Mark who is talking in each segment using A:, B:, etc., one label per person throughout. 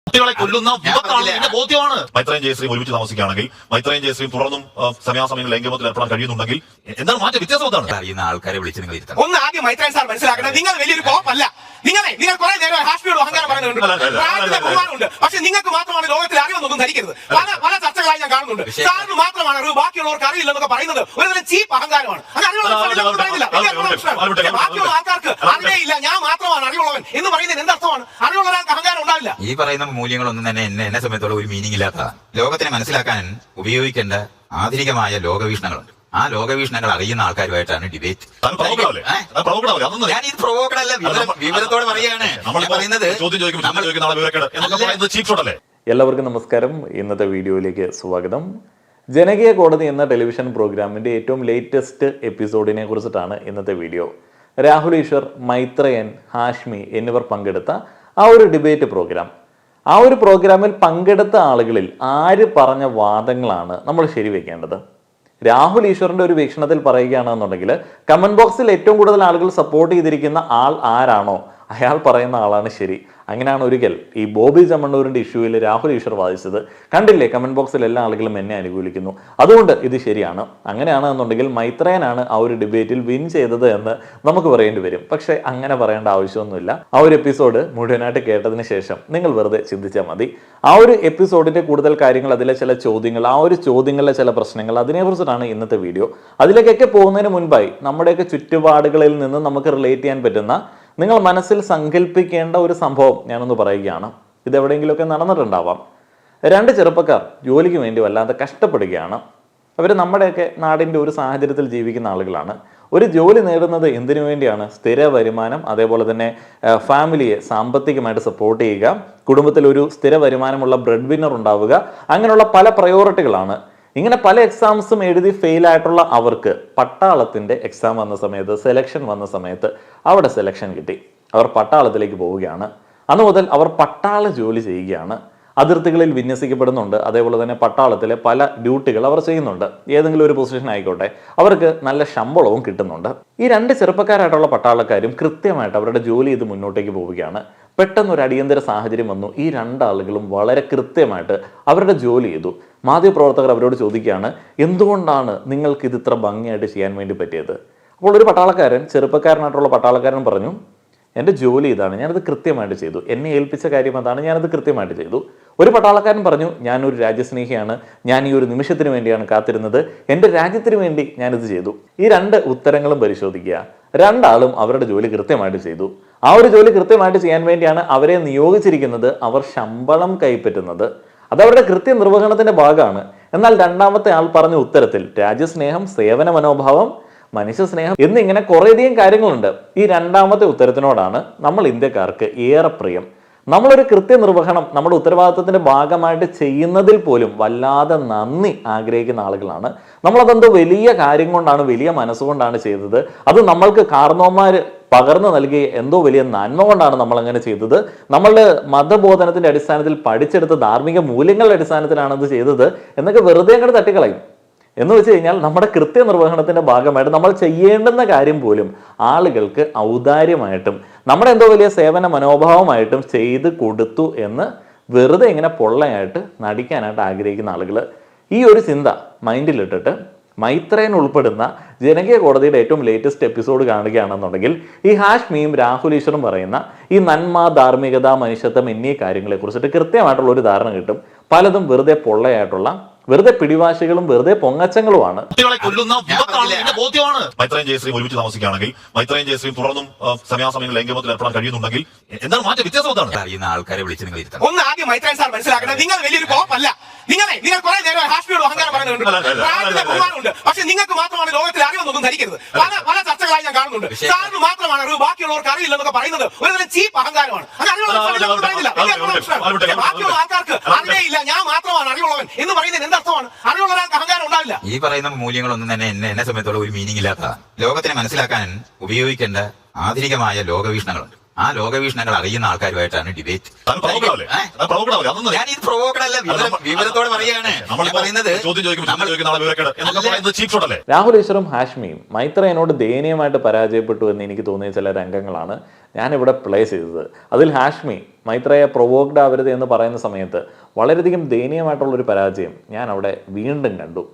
A: കുട്ടികളെ കൊല്ലുന്ന വിപത്താണെന്ന് ബോധ്യമാണ്. മൈത്രേയൻ ജയശ്രീ ഒരുമിച്ച് താമസിക്കുകയാണെങ്കിൽ മൈത്രേയൻ ജയശ്രീ തുടർന്നും സമയാസമയങ്ങളിൽ ലൈംഗികത്തിൽ ഏർപ്പെടാൻ കഴിയുന്നുണ്ടെങ്കിൽ എന്താണ് മാറ്റം? വ്യത്യാസം എന്താണ്?
B: അറിയുന്ന ആൾക്കാരെ വിളിച്ച് നിങ്ങൾ ഇരുത്തണം.
C: ഒന്ന് ആദ്യം മൈത്രേയൻ സാർ മനസ്സിലാക്കണം, നിങ്ങൾ വലിയൊരു കോപ്പല്ല. നിങ്ങൾ കുറെ നേരം ഹാഷ്മിയോട് അഹങ്കാരം പറയുന്നുണ്ട്. പക്ഷെ നിങ്ങൾക്ക് മാത്രമാണ് ലോകത്തിൽ അറിവെന്നൊന്നും ധരിക്കരുത്. പല ചർച്ചകളായി ഞാൻ കാണുന്നുണ്ട്. സാറിന് മാത്രമാണ് അറിവ്, ബാക്കിയുള്ളവർക്ക് അറിയില്ലെന്നൊക്കെ പറയുന്നത് ഒരു ചീപ്പ് അഹങ്കാരമാണ്. ബാക്കിയുള്ള ആൾക്കാർക്ക് അറിവേയില്ല, ഞാൻ മാത്രമാണ് അറിവുള്ളവൻ എന്ന് പറയുന്നതിന് എന്തർത്ഥമാണ്? അറിവുള്ള ഒരാൾക്ക് അഹങ്കാരം ഉണ്ടാവില്ല.
B: ഈ പറയുന്ന മൂല്യങ്ങളൊന്നും തന്നെ എന്നെ സംബന്ധിച്ചുള്ള ഒരു മീനിങ് ഇല്ലാത്തതാണ്. ലോകത്തിനെ മനസ്സിലാക്കാൻ ഉപയോഗിക്കേണ്ട ആധുനികമായ ലോകവീക്ഷണങ്ങളുണ്ട്. ആ ലോകവീക്ഷണങ്ങൾ അറിയുന്ന ആൾക്കാരുമായിട്ടാണ് ഡിബേറ്റ്. ഞാൻ ഇത് പ്രൊവോക്കണല്ല, വിവരത്തോടെ പറയുകയാണ്.
D: എല്ലാവർക്കും നമസ്കാരം. ഇന്നത്തെ വീഡിയോയിലേക്ക് സ്വാഗതം. ജനകീയ കോടതി എന്ന ടെലിവിഷൻ പ്രോഗ്രാമിന്റെ ഏറ്റവും ലേറ്റസ്റ്റ് എപ്പിസോഡിനെ കുറിച്ചിട്ടാണ് ഇന്നത്തെ വീഡിയോ. രാഹുൽ ഈശ്വർ, മൈത്രേയൻ, ഹാഷ്മി എന്നിവർ പങ്കെടുത്ത ആ ഒരു ഡിബേറ്റ് പ്രോഗ്രാം. ആ ഒരു പ്രോഗ്രാമിൽ പങ്കെടുത്ത ആളുകളിൽ ആര് പറഞ്ഞ വാദങ്ങളാണ് നമ്മൾ ശരിവെക്കേണ്ടത്? രാഹുൽ ഈശ്വറിന്റെ ഒരു വീക്ഷണത്തിൽ പറയുകയാണെന്നുണ്ടെങ്കിൽ കമന്റ് ബോക്സിൽ ഏറ്റവും കൂടുതൽ ആളുകൾ സപ്പോർട്ട് ചെയ്തിരിക്കുന്ന ആൾ ആരാണോ അയാൾ പറയുന്ന ആളാണ് ശരി. അങ്ങനെയാണ് ഒരിക്കൽ ഈ ബോബി ചെമ്മണ്ണൂരിന്റെ ഇഷ്യൂവിൽ രാഹുൽ ഈശ്വർ വാദിച്ചത്. കണ്ടില്ലേ, കമന്റ് ബോക്സിൽ എല്ലാ ആളുകളും എന്നെ അനുകൂലിക്കുന്നു, അതുകൊണ്ട് ഇത് ശരിയാണ്. അങ്ങനെയാണെന്നുണ്ടെങ്കിൽ മൈത്രേയനാണ് ആ ഒരു ഡിബേറ്റിൽ വിൻ ചെയ്തത് എന്ന് നമുക്ക് പറയേണ്ടി വരും. പക്ഷെ അങ്ങനെ പറയേണ്ട ആവശ്യമൊന്നുമില്ല. ആ ഒരു എപ്പിസോഡ് മുഴുവനായിട്ട് കേട്ടതിന് ശേഷം നിങ്ങൾ വെറുതെ ചിന്തിച്ചാൽ മതി. ആ ഒരു എപ്പിസോഡിന്റെ കൂടുതൽ കാര്യങ്ങൾ, അതിലെ ചില ചോദ്യങ്ങൾ, ആ ഒരു ചോദ്യങ്ങളിലെ ചില പ്രശ്നങ്ങൾ, അതിനെക്കുറിച്ചിട്ടാണ് ഇന്നത്തെ വീഡിയോ. അതിലേക്കൊക്കെ പോകുന്നതിന് മുൻപായി നമ്മുടെയൊക്കെ ചുറ്റുപാടുകളിൽ നിന്ന് നമുക്ക് റിലേറ്റ് ചെയ്യാൻ പറ്റുന്ന, നിങ്ങൾ മനസ്സിൽ സങ്കല്പിക്കേണ്ട ഒരു സംഭവം ഞാനൊന്ന് പറയുകയാണ്. ഇതെവിടെയെങ്കിലുമൊക്കെ നടന്നിട്ടുണ്ടാവാം. രണ്ട് ചെറുപ്പക്കാർ ജോലിക്ക് വേണ്ടി വല്ലാതെ കഷ്ടപ്പെടുകയാണ്. അവർ നമ്മുടെയൊക്കെ നാടിൻ്റെ ഒരു സാഹചര്യത്തിൽ ജീവിക്കുന്ന ആളുകളാണ്. ഒരു ജോലി നേടുന്നത് എന്തിനു വേണ്ടിയാണ്? സ്ഥിര വരുമാനം, അതേപോലെ തന്നെ ഫാമിലിയെ സാമ്പത്തികമായിട്ട് സപ്പോർട്ട് ചെയ്യുക, കുടുംബത്തിൽ ഒരു സ്ഥിര വരുമാനമുള്ള ബ്രെഡ് വിന്നർ ഉണ്ടാവുക, അങ്ങനെയുള്ള പല പ്രയോറിറ്റികളാണ്. ഇങ്ങനെ പല എക്സാംസും എഴുതി ഫെയിൽ ആയിട്ടുള്ള അവർക്ക് പട്ടാളത്തിൻ്റെ എക്സാം വന്ന സമയത്ത്, സെലക്ഷൻ വന്ന സമയത്ത് അവിടെ സെലക്ഷൻ കിട്ടി. അവർ പട്ടാളത്തിലേക്ക് പോവുകയാണ്. അന്ന് മുതൽ അവർ പട്ടാള ജോലി ചെയ്യുകയാണ്. അതിർത്തികളിൽ വിന്യസിക്കപ്പെടുന്നുണ്ട്. അതേപോലെ തന്നെ പട്ടാളത്തിലെ പല ഡ്യൂട്ടികൾ അവർ ചെയ്യുന്നുണ്ട്. ഏതെങ്കിലും ഒരു പൊസിഷൻ ആയിക്കോട്ടെ, അവർക്ക് നല്ല ശമ്പളവും കിട്ടുന്നുണ്ട്. ഈ രണ്ട് ചെറുപ്പക്കാരായിട്ടുള്ള പട്ടാളക്കാരും കൃത്യമായിട്ട് അവരുടെ ജോലി ചെയ്ത് മുന്നോട്ടേക്ക് പോവുകയാണ്. പെട്ടെന്നൊരു അടിയന്തര സാഹചര്യം വന്നു. ഈ രണ്ടാളുകളും വളരെ കൃത്യമായിട്ട് അവരുടെ ജോലി ചെയ്തു. മാധ്യമപ്രവർത്തകർ അവരോട് ചോദിക്കുകയാണ്, എന്തുകൊണ്ടാണ് നിങ്ങൾക്ക് ഇത് ഇത്ര ഭംഗിയായിട്ട് ചെയ്യാൻ വേണ്ടി പറ്റിയത്? അപ്പോൾ ഒരു പട്ടാളക്കാരൻ, ചെറുപ്പക്കാരനായിട്ടുള്ള പട്ടാളക്കാരൻ പറഞ്ഞു, എൻ്റെ ജോലി ഇതാണ്, ഞാനത് കൃത്യമായിട്ട് ചെയ്തു, എന്നെ ഏൽപ്പിച്ച കാര്യം അതാണ്, ഞാനത് കൃത്യമായിട്ട് ചെയ്തു. ഒരു പട്ടാളക്കാരൻ പറഞ്ഞു, ഞാനൊരു രാജ്യസ്നേഹിയാണ്, ഞാൻ ഈ ഒരു നിമിഷത്തിന് വേണ്ടിയാണ് കാത്തിരുന്നത്, എൻ്റെ രാജ്യത്തിന് വേണ്ടി ഞാനിത് ചെയ്തു. ഈ രണ്ട് ഉത്തരങ്ങളും പരിശോധിക്കുക. രണ്ടാളും അവരുടെ ജോലി കൃത്യമായിട്ട് ചെയ്തു. ആ ഒരു ജോലി കൃത്യമായിട്ട് ചെയ്യാൻ വേണ്ടിയാണ് അവരെ നിയോഗിച്ചിരിക്കുന്നത്. അവർ ശമ്പളം കൈപ്പറ്റുന്നത് അതവരുടെ കൃത്യനിർവഹണത്തിന്റെ ഭാഗമാണ്. എന്നാൽ രണ്ടാമത്തെ ആൾ പറഞ്ഞ ഉത്തരത്തിൽ രാജ്യസ്നേഹം, സേവന മനോഭാവം, മനുഷ്യ സ്നേഹം എന്നിങ്ങനെ കുറേയധികം കാര്യങ്ങളുണ്ട്. ഈ രണ്ടാമത്തെ ഉത്തരത്തിനോടാണ് നമ്മൾ ഇന്ത്യക്കാർക്ക് ഏറെ പ്രിയം. നമ്മളൊരു കൃത്യനിർവഹണം നമ്മുടെ ഉത്തരവാദിത്വത്തിന്റെ ഭാഗമായിട്ട് ചെയ്യുന്നതിൽ പോലും വല്ലാതെ നന്ദി ആഗ്രഹിക്കുന്ന ആളുകളാണ്. നമ്മളതെന്തോ വലിയ കാര്യം കൊണ്ടാണ്, വലിയ മനസ്സുകൊണ്ടാണ് ചെയ്തത്. അത് നമ്മൾക്ക് കാരണവന്മാര് പകർന്നു നൽകിയ എന്തോ വലിയ നന്മ കൊണ്ടാണ് നമ്മൾ അങ്ങനെ ചെയ്തത്. നമ്മളുടെ മതബോധനത്തിന്റെ അടിസ്ഥാനത്തിൽ പഠിച്ചെടുത്ത ധാർമ്മിക മൂല്യങ്ങളുടെ അടിസ്ഥാനത്തിലാണ് അത് ചെയ്തത് എന്നൊക്കെ വെറുതെ അങ്ങോട്ട് തട്ടിക്കളയും. എന്ന് വെച്ച് കഴിഞ്ഞാൽ നമ്മുടെ കൃത്യനിർവഹണത്തിന്റെ ഭാഗമായിട്ട് നമ്മൾ ചെയ്യേണ്ടുന്ന കാര്യം പോലും ആളുകൾക്ക് ഔദാര്യമായിട്ടും നമ്മുടെ എന്തോ വലിയ സേവന മനോഭാവമായിട്ടും ചെയ്ത് കൊടുത്തു എന്ന് വെറുതെ ഇങ്ങനെ പൊള്ളയായിട്ട് നടിക്കാനായിട്ട് ആഗ്രഹിക്കുന്ന ആളുകൾ ഈ ഒരു ചിന്ത മൈൻഡിലിട്ടിട്ട് മൈത്രേയൻ ഉൾപ്പെടുന്ന ജനകീയ കോടതിയുടെ ഏറ്റവും ലേറ്റസ്റ്റ് എപ്പിസോഡ് കാണുകയാണെന്നുണ്ടെങ്കിൽ ഈ ഹാഷ്മിയും രാഹുൽ ഈശ്വറും പറയുന്ന ഈ നന്മ, ധാർമ്മികത, മനുഷ്യത്വം എന്നീ കാര്യങ്ങളെ കുറിച്ചിട്ട് കൃത്യമായിട്ടുള്ള ഒരു ധാരണ കിട്ടും. പലതും വെറുതെ പൊള്ളയായിട്ടുള്ള, വെറുതെ പിടിവാശികളും വെറുതെ പൊങ്ങച്ചങ്ങളുമാണ്.
A: കുട്ടികളെ കൊല്ലുന്ന വിപത്താണെന്ന് ബോധ്യമാണ്. മൈത്രേയൻ ജയശ്രീ ഒരുമിച്ച് താമസിക്കുകയാണെങ്കിൽ മൈത്രേയൻ ജയശ്രീ തുടർന്നും സമയാസമയങ്ങളിൽ ലൈംഗികത്തിൽ ഏർപ്പെടാൻ കഴിയുന്നുണ്ടെങ്കിൽ എന്താണ് മാറ്റം? വ്യത്യാസം എന്താണ്?
B: അറിയുന്ന ആൾക്കാരെ വിളിച്ച് നിങ്ങൾ ഇരുത്തണം.
C: ഒന്ന് ആദ്യം മൈത്രേയൻ സാർ മനസ്സിലാക്കണം, നിങ്ങൾ വലിയൊരു കോപ്പല്ല. നിങ്ങൾ കുറെ നേരം ഹാഷ്മിയോട് അഹങ്കാരം പറയുന്നുണ്ട്. പക്ഷെ നിങ്ങൾക്ക് മാത്രമാണ് ലോകത്തിൽ അറിവെന്നൊന്നും ധരിക്കരുത്. പല ചർച്ചകളായി ഞാൻ കാണുന്നുണ്ട്. സാറിന് മാത്രമാണ് അറിവ്, ബാക്കിയുള്ളവർക്ക് അറിയില്ലെന്നൊക്കെ പറയുന്നത് ഒരു ചീപ്പ് അഹങ്കാരമാണ്. ബാക്കിയുള്ള ആൾക്കാർക്ക് അറിവേയില്ല, ഞാൻ മാത്രമാണ് അറിവുള്ളവൻ എന്ന് പറയുന്നതിന് എന്തർത്ഥമാണ്? അറിവുള്ള ഒരാൾക്ക് അഹങ്കാരം ഉണ്ടാവില്ല.
B: ഈ പറയുന്ന മൂല്യങ്ങളൊന്നും തന്നെ എന്നെ സംബന്ധിച്ചുള്ള ഒരു മീനിങ് ഇല്ലാത്തതാണ്. ലോകത്തിനെ മനസ്സിലാക്കാൻ ഉപയോഗിക്കേണ്ട ആധുനികമായ ലോകവീക്ഷണങ്ങളുണ്ട്. ആ ലോകവീക്ഷണങ്ങൾ അറിയുന്ന ആൾക്കാരുമായിട്ടാണ് ഡിബേറ്റ്. ഞാൻ ഇത് പ്രൊവോക്കഡല്ല, വിവരത്തോടെ പറയുകയാണ്.
D: രാഹുൽ ഈശ്വറും ഹാഷ്മിയും മൈത്രേയനോട് ദയനീയമായിട്ട് പരാജയപ്പെട്ടു എന്ന് എനിക്ക് തോന്നിയ ചില രംഗങ്ങളാണ് ഞാനിവിടെ പ്ലേ ചെയ്തത്. അതിൽ ഹാഷ്മി മൈത്രേയ പ്രൊവോക്ഡ് ആവരുത് എന്ന് പറയുന്ന സമയത്ത് വളരെയധികം ദയനീയമായിട്ടുള്ളൊരു പരാജയം ഞാൻ അവിടെ വീണ്ടും കണ്ടു.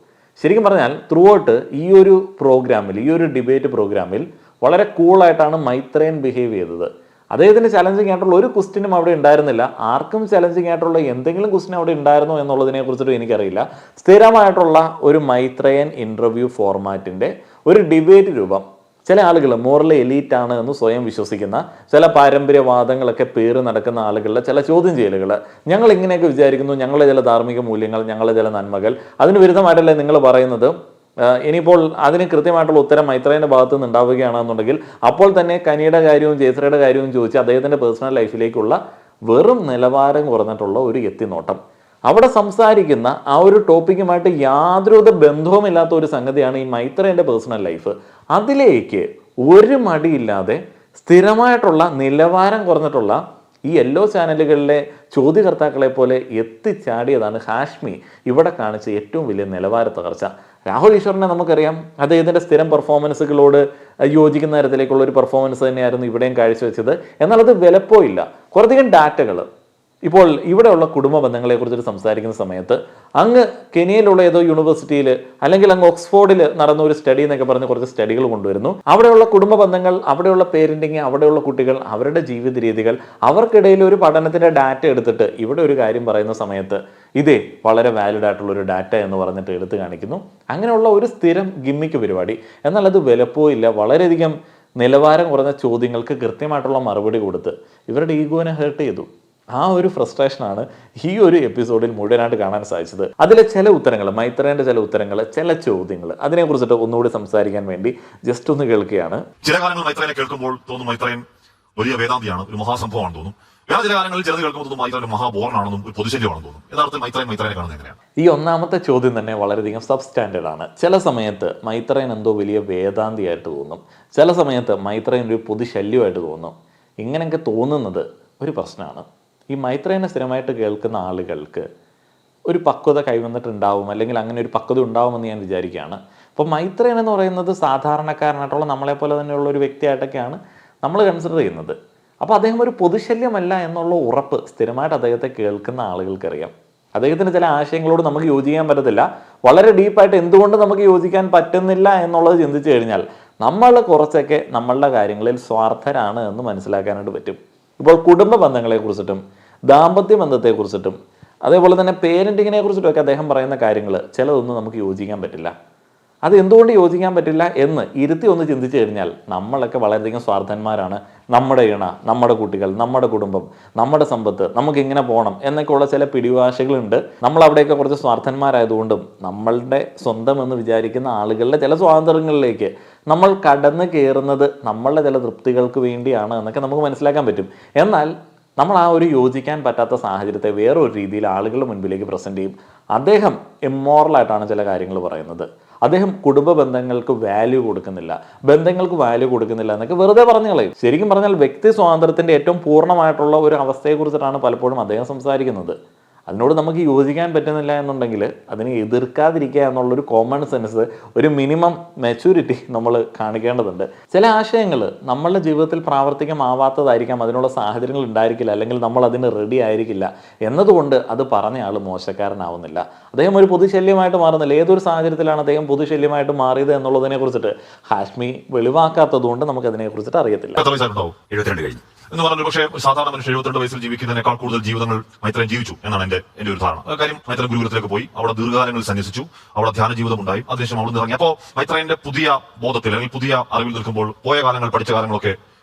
D: ശരിക്കും പറഞ്ഞാൽ ത്രൂ ഔട്ട് ഈ ഒരു പ്രോഗ്രാമിൽ, ഈ ഒരു ഡിബേറ്റ് പ്രോഗ്രാമിൽ വളരെ കൂളായിട്ടാണ് മൈത്രേയൻ ബിഹേവ് ചെയ്തത്. അദ്ദേഹത്തിന് ചലഞ്ചിങ് ആയിട്ടുള്ള ഒരു ക്വസ്റ്റ്യനും അവിടെ ഉണ്ടായിരുന്നില്ല. ആർക്കും ചലഞ്ചിങ് ആയിട്ടുള്ള എന്തെങ്കിലും ക്വസ്റ്റ്യൻ അവിടെ ഉണ്ടായിരുന്നോ എന്നുള്ളതിനെ കുറിച്ചിട്ട് എനിക്കറിയില്ല. സ്ഥിരമായിട്ടുള്ള ഒരു മൈത്രേയൻ ഇൻ്റർവ്യൂ ഫോർമാറ്റിൻ്റെ ഒരു ഡിബേറ്റ് രൂപം. ചില ആളുകൾ മോറലി എലീറ്റ് ആണ് എന്ന് സ്വയം വിശ്വസിക്കുന്ന, ചില പാരമ്പര്യവാദങ്ങളൊക്കെ പേര് നടക്കുന്ന ആളുകളുടെ ചില ചോദ്യം ചെയ്യലുകൾ, ഞങ്ങൾ ഇങ്ങനെയൊക്കെ വിചാരിക്കുന്നു, ഞങ്ങളുടെ ചില ധാർമ്മിക മൂല്യങ്ങൾ, ഞങ്ങളുടെ ചില നന്മകൾ, അതിന് വിരുദ്ധമായിട്ടല്ലേ നിങ്ങൾ പറയുന്നത്, ഇനിയിപ്പോൾ അതിന് കൃത്യമായിട്ടുള്ള ഉത്തരം മൈത്രേയൻ്റെ ഭാഗത്തു നിന്ന് ഉണ്ടാവുകയാണെന്നുണ്ടെങ്കിൽ അപ്പോൾ തന്നെ കനിയുടെ കാര്യവും ജയശ്രീയുടെ കാര്യവും ചോദിച്ച് അദ്ദേഹത്തിൻ്റെ പേഴ്സണൽ ലൈഫിലേക്കുള്ള വെറും നിലവാരം കുറഞ്ഞിട്ടുള്ള ഒരു എത്തിനോട്ടം. അവിടെ സംസാരിക്കുന്ന ആ ഒരു ടോപ്പിക്കുമായിട്ട് യാതൊരുവിധ ബന്ധവുമില്ലാത്ത ഒരു സംഗതിയാണ് ഈ മൈത്രേയൻ്റെ പേഴ്സണൽ ലൈഫ്. അതിലേക്ക് ഒരു മടിയില്ലാതെ സ്ഥിരമായിട്ടുള്ള നിലവാരം കുറഞ്ഞിട്ടുള്ള ഈ യെല്ലോ ചാനലുകളിലെ ചോദ്യകർത്താക്കളെ പോലെ എത്തിച്ചാടിയതാണ് ഹാഷ്മി ഇവിടെ കാണിച്ച ഏറ്റവും വലിയ നിലവാര തകർച്ച. രാഹുൽ ഈശ്വറിനെ നമുക്കറിയാം, അദ്ദേഹത്തിൻ്റെ സ്ഥിരം പെർഫോമൻസുകളോട് യോജിക്കുന്ന തരത്തിലേക്കുള്ള ഒരു പെർഫോമൻസ് തന്നെയായിരുന്നു ഇവിടെയും കാഴ്ചവെച്ചത്. എന്നാൽ അത് വിലപ്പോയില്ല. കുറേയധികം ഡാറ്റകൾ ഇപ്പോൾ ഇവിടെയുള്ള കുടുംബ ബന്ധങ്ങളെക്കുറിച്ചിട്ട് സംസാരിക്കുന്ന സമയത്ത് അങ്ങ് കെനിയയിലുള്ള ഏതോ യൂണിവേഴ്സിറ്റിയിൽ അല്ലെങ്കിൽ അങ്ങ് ഓക്സ്ഫോർഡിൽ നടന്ന ഒരു സ്റ്റഡി എന്നൊക്കെ പറഞ്ഞ് കുറച്ച് സ്റ്റഡികൾ കൊണ്ടുവരുന്നു. അവിടെയുള്ള കുടുംബ ബന്ധങ്ങൾ, അവിടെയുള്ള പേരൻറ്റിങ്, അവിടെയുള്ള കുട്ടികൾ, അവരുടെ ജീവിത രീതികൾ, അവർക്കിടയിൽ ഒരു പഠനത്തിൻ്റെ ഡാറ്റ എടുത്തിട്ട് ഇവിടെ ഒരു കാര്യം പറയുന്ന സമയത്ത് ഇതേ വളരെ വാലിഡ് ആയിട്ടുള്ള ഒരു ഡാറ്റ എന്ന് പറഞ്ഞിട്ട് എടുത്തു കാണിക്കുന്നു. അങ്ങനെയുള്ള ഒരു സ്ഥിരം ഗിമ്മിക്ക് പരിപാടി. എന്നാൽ അത് വിലപ്പോയില്ല. വളരെയധികം നിലവാരം കുറഞ്ഞ ചോദ്യങ്ങൾക്ക് കൃത്യമായിട്ടുള്ള മറുപടി കൊടുത്ത് ഇവരുടെ ഈഗോനെ ഹേർട്ട് ചെയ്തു. ആ ഒരു ഫ്രസ്ട്രേഷനാണ് ഈ ഒരു എപ്പിസോഡിൽ മുഴുവനായിട്ട് കാണാൻ സാധിച്ചത്. അതിലെ ചില ഉത്തരങ്ങൾ, മൈത്രേയൻ്റെ ചില ഉത്തരങ്ങൾ, ചില ചോദ്യങ്ങൾ, അതിനെക്കുറിച്ചിട്ട് ഒന്നുകൂടി സംസാരിക്കാൻ വേണ്ടി ജസ്റ്റ് ഒന്ന് കേൾക്കുകയാണ്.
A: ചില കാലങ്ങൾ മൈത്രേയനെ കേൾക്കുമ്പോൾ തോന്നും മൈത്രേയൻ വലിയ വേദാന്തിയാണ്, ഒരു മഹാസംഭവമാണെന്ന് തോന്നും. വേറെ ചില കാലങ്ങളിൽ ചിലത് കേൾക്കുമ്പോൾ തോന്നും മൈത്രേയൻ മഹാബോറനാണെന്നും ഒരു പൊതുശല്യമാണെന്ന് തോന്നും. യഥാർത്ഥത്തിൽ മൈത്രേയനെ കാണുന്നത് എങ്ങനെയാണ്?
D: ഈ ഒന്നാമത്തെ ചോദ്യം തന്നെ വളരെയധികം സബ്സ്റ്റാൻഡേർഡ് ആണ്. ചില സമയത്ത് മൈത്രേയൻ എന്തോ വലിയ വേദാന്തിയായിട്ട് തോന്നും, ചില സമയത്ത് മൈത്രേയൻ ഒരു പൊതുശല്യമായിട്ട് തോന്നും. ഇങ്ങനെയൊക്കെ തോന്നുന്നത് ഒരു പ്രശ്നമാണ്. ഈ മൈത്രേയനെ സ്ഥിരമായിട്ട് കേൾക്കുന്ന ആളുകൾക്ക് ഒരു പക്വത കൈവന്നിട്ടുണ്ടാവും, അല്ലെങ്കിൽ അങ്ങനെ ഒരു പക്വത ഉണ്ടാവുമെന്ന് ഞാൻ വിചാരിക്കുകയാണ്. അപ്പോൾ മൈത്രേയൻ എന്ന് പറയുന്നത് സാധാരണക്കാരനായിട്ടുള്ള നമ്മളെപ്പോലെ തന്നെയുള്ള ഒരു വ്യക്തിയായിട്ടൊക്കെയാണ് നമ്മൾ കൺസിഡർ ചെയ്യുന്നത്. അപ്പോൾ അദ്ദേഹം ഒരു പൊതുശല്യമല്ല എന്നുള്ള ഉറപ്പ് സ്ഥിരമായിട്ട് അദ്ദേഹത്തെ കേൾക്കുന്ന ആളുകൾക്കറിയാം. അദ്ദേഹത്തിന് ചില ആശയങ്ങളോട് നമുക്ക് യോജിക്കാൻ പറ്റത്തില്ല. വളരെ ഡീപ്പായിട്ട് എന്തുകൊണ്ട് നമുക്ക് യോജിക്കാൻ പറ്റുന്നില്ല എന്നുള്ളത് ചിന്തിച്ചു കഴിഞ്ഞാൽ നമ്മൾ കുറച്ചൊക്കെ നമ്മളുടെ കാര്യങ്ങളിൽ സ്വാർത്ഥരാണ് എന്ന് മനസ്സിലാക്കാനായിട്ട് പറ്റും. ഇപ്പോൾ കുടുംബ ബന്ധങ്ങളെക്കുറിച്ചിട്ടും ദാമ്പത്യ ബന്ധത്തെക്കുറിച്ചിട്ടും അതേപോലെ തന്നെ പേരൻറ്റിങ്ങിനെ കുറിച്ചിട്ടുമൊക്കെ അദ്ദേഹം പറയുന്ന കാര്യങ്ങൾ ചിലതൊന്നും നമുക്ക് യോജിക്കാൻ പറ്റില്ല. അത് എന്തുകൊണ്ട് യോജിക്കാൻ പറ്റില്ല എന്ന് ഇരുത്തി ഒന്ന് ചിന്തിച്ചു കഴിഞ്ഞാൽ നമ്മളൊക്കെ വളരെയധികം സ്വാർത്ഥന്മാരാണ്. നമ്മുടെ ഇണ, നമ്മുടെ കുട്ടികൾ, നമ്മുടെ കുടുംബം, നമ്മുടെ സമ്പത്ത്, നമുക്ക് ഇങ്ങനെ പോകണം എന്നൊക്കെയുള്ള ചില പിടിവാശികളുണ്ട്. നമ്മൾ അവിടെയൊക്കെ കുറച്ച് സ്വാർത്ഥന്മാരായതുകൊണ്ടും നമ്മളുടെ സ്വന്തം എന്ന് വിചാരിക്കുന്ന ആളുകളുടെ ചില സ്വാതന്ത്ര്യങ്ങളിലേക്ക് നമ്മൾ കടന്നു കയറുന്നത് നമ്മളുടെ ചില തൃപ്തികൾക്ക് വേണ്ടിയാണ് എന്നൊക്കെ നമുക്ക് മനസ്സിലാക്കാൻ പറ്റും. എന്നാൽ നമ്മൾ ആ ഒരു യോജിക്കാൻ പറ്റാത്ത സാഹചര്യത്തെ വേറൊരു രീതിയിൽ ആളുകളുടെ മുൻപിലേക്ക് പ്രസൻറ്റ് ചെയ്യും. അദ്ദേഹം ഇമ്മോറലായിട്ടാണ് ചില കാര്യങ്ങൾ പറയുന്നത്. അദ്ദേഹം കുടുംബ ബന്ധങ്ങൾക്ക് വാല്യൂ കൊടുക്കുന്നില്ല, ബന്ധങ്ങൾക്ക് വാല്യൂ കൊടുക്കുന്നില്ല എന്നൊക്കെ വെറുതെ പറഞ്ഞു കളയും. ശരിക്കും പറഞ്ഞാൽ വ്യക്തി സ്വാതന്ത്ര്യത്തിൻ്റെ ഏറ്റവും പൂർണ്ണമായിട്ടുള്ള ഒരു അവസ്ഥയെക്കുറിച്ചിട്ടാണ് പലപ്പോഴും അദ്ദേഹം സംസാരിക്കുന്നത്. അതിനോട് നമുക്ക് യോജിക്കാൻ പറ്റുന്നില്ല എന്നുണ്ടെങ്കിൽ അതിനെ എതിർക്കാതിരിക്കുക എന്നുള്ളൊരു കോമൺ സെൻസ്, ഒരു മിനിമം മെച്യൂരിറ്റി നമ്മൾ കാണിക്കേണ്ടതുണ്ട്. ചില ആശയങ്ങൾ നമ്മളുടെ ജീവിതത്തിൽ പ്രാവർത്തികമാവാത്തതായിരിക്കാം, അതിനുള്ള സാഹചര്യങ്ങൾ ഉണ്ടായിരിക്കില്ല, അല്ലെങ്കിൽ നമ്മൾ അതിന് റെഡി ആയിരിക്കില്ല എന്നതുകൊണ്ട് അത് പറഞ്ഞ ആൾ മോശക്കാരനാവുന്നില്ല. അദ്ദേഹം ഒരു പൊതുശല്യമായിട്ട് മാറുന്നില്ല. ഏതൊരു സാഹചര്യത്തിലാണ് അദ്ദേഹം പൊതുശല്യമായിട്ട് മാറിയത് എന്നുള്ളതിനെ കുറിച്ചിട്ട് ഹാഷ്മി വെളിവാക്കാത്തത് കൊണ്ട് നമുക്ക് അതിനെക്കുറിച്ചിട്ട് അറിയത്തില്ല.
B: 72 കഴിഞ്ഞു
A: എന്ന് പറഞ്ഞാൽ പക്ഷേ സാധാരണ മനുഷ്യർ 72 വയസ്സിൽ ജീവിക്കുന്നതിനേക്കാൾ കൂടുതൽ ജീവിതങ്ങൾ മൈത്രേയൻ ജീവിച്ചു എന്നാണ് എന്റെ ഒരു ധാരണ. കാര്യം മൈത്രേയൻ ഗുരുകുലത്തിലേക്ക് പോയി, അവിടെ ദീർഘകാലങ്ങളിൽ സന്യസിച്ചു, അവിടെ ധ്യാന ജീവിതം ഉണ്ടായി, അതിനുശേഷം അവിടെ നിന്ന് ഇറങ്ങി. അപ്പോൾ മൈത്രേയന്റെ പുതിയ ബോധത്തിൽ അല്ലെങ്കിൽ പുതിയ അറിവിൽ നിൽക്കുമ്പോൾ പോയ കാലങ്ങൾ, പഠിച്ച കാലങ്ങളൊക്കെ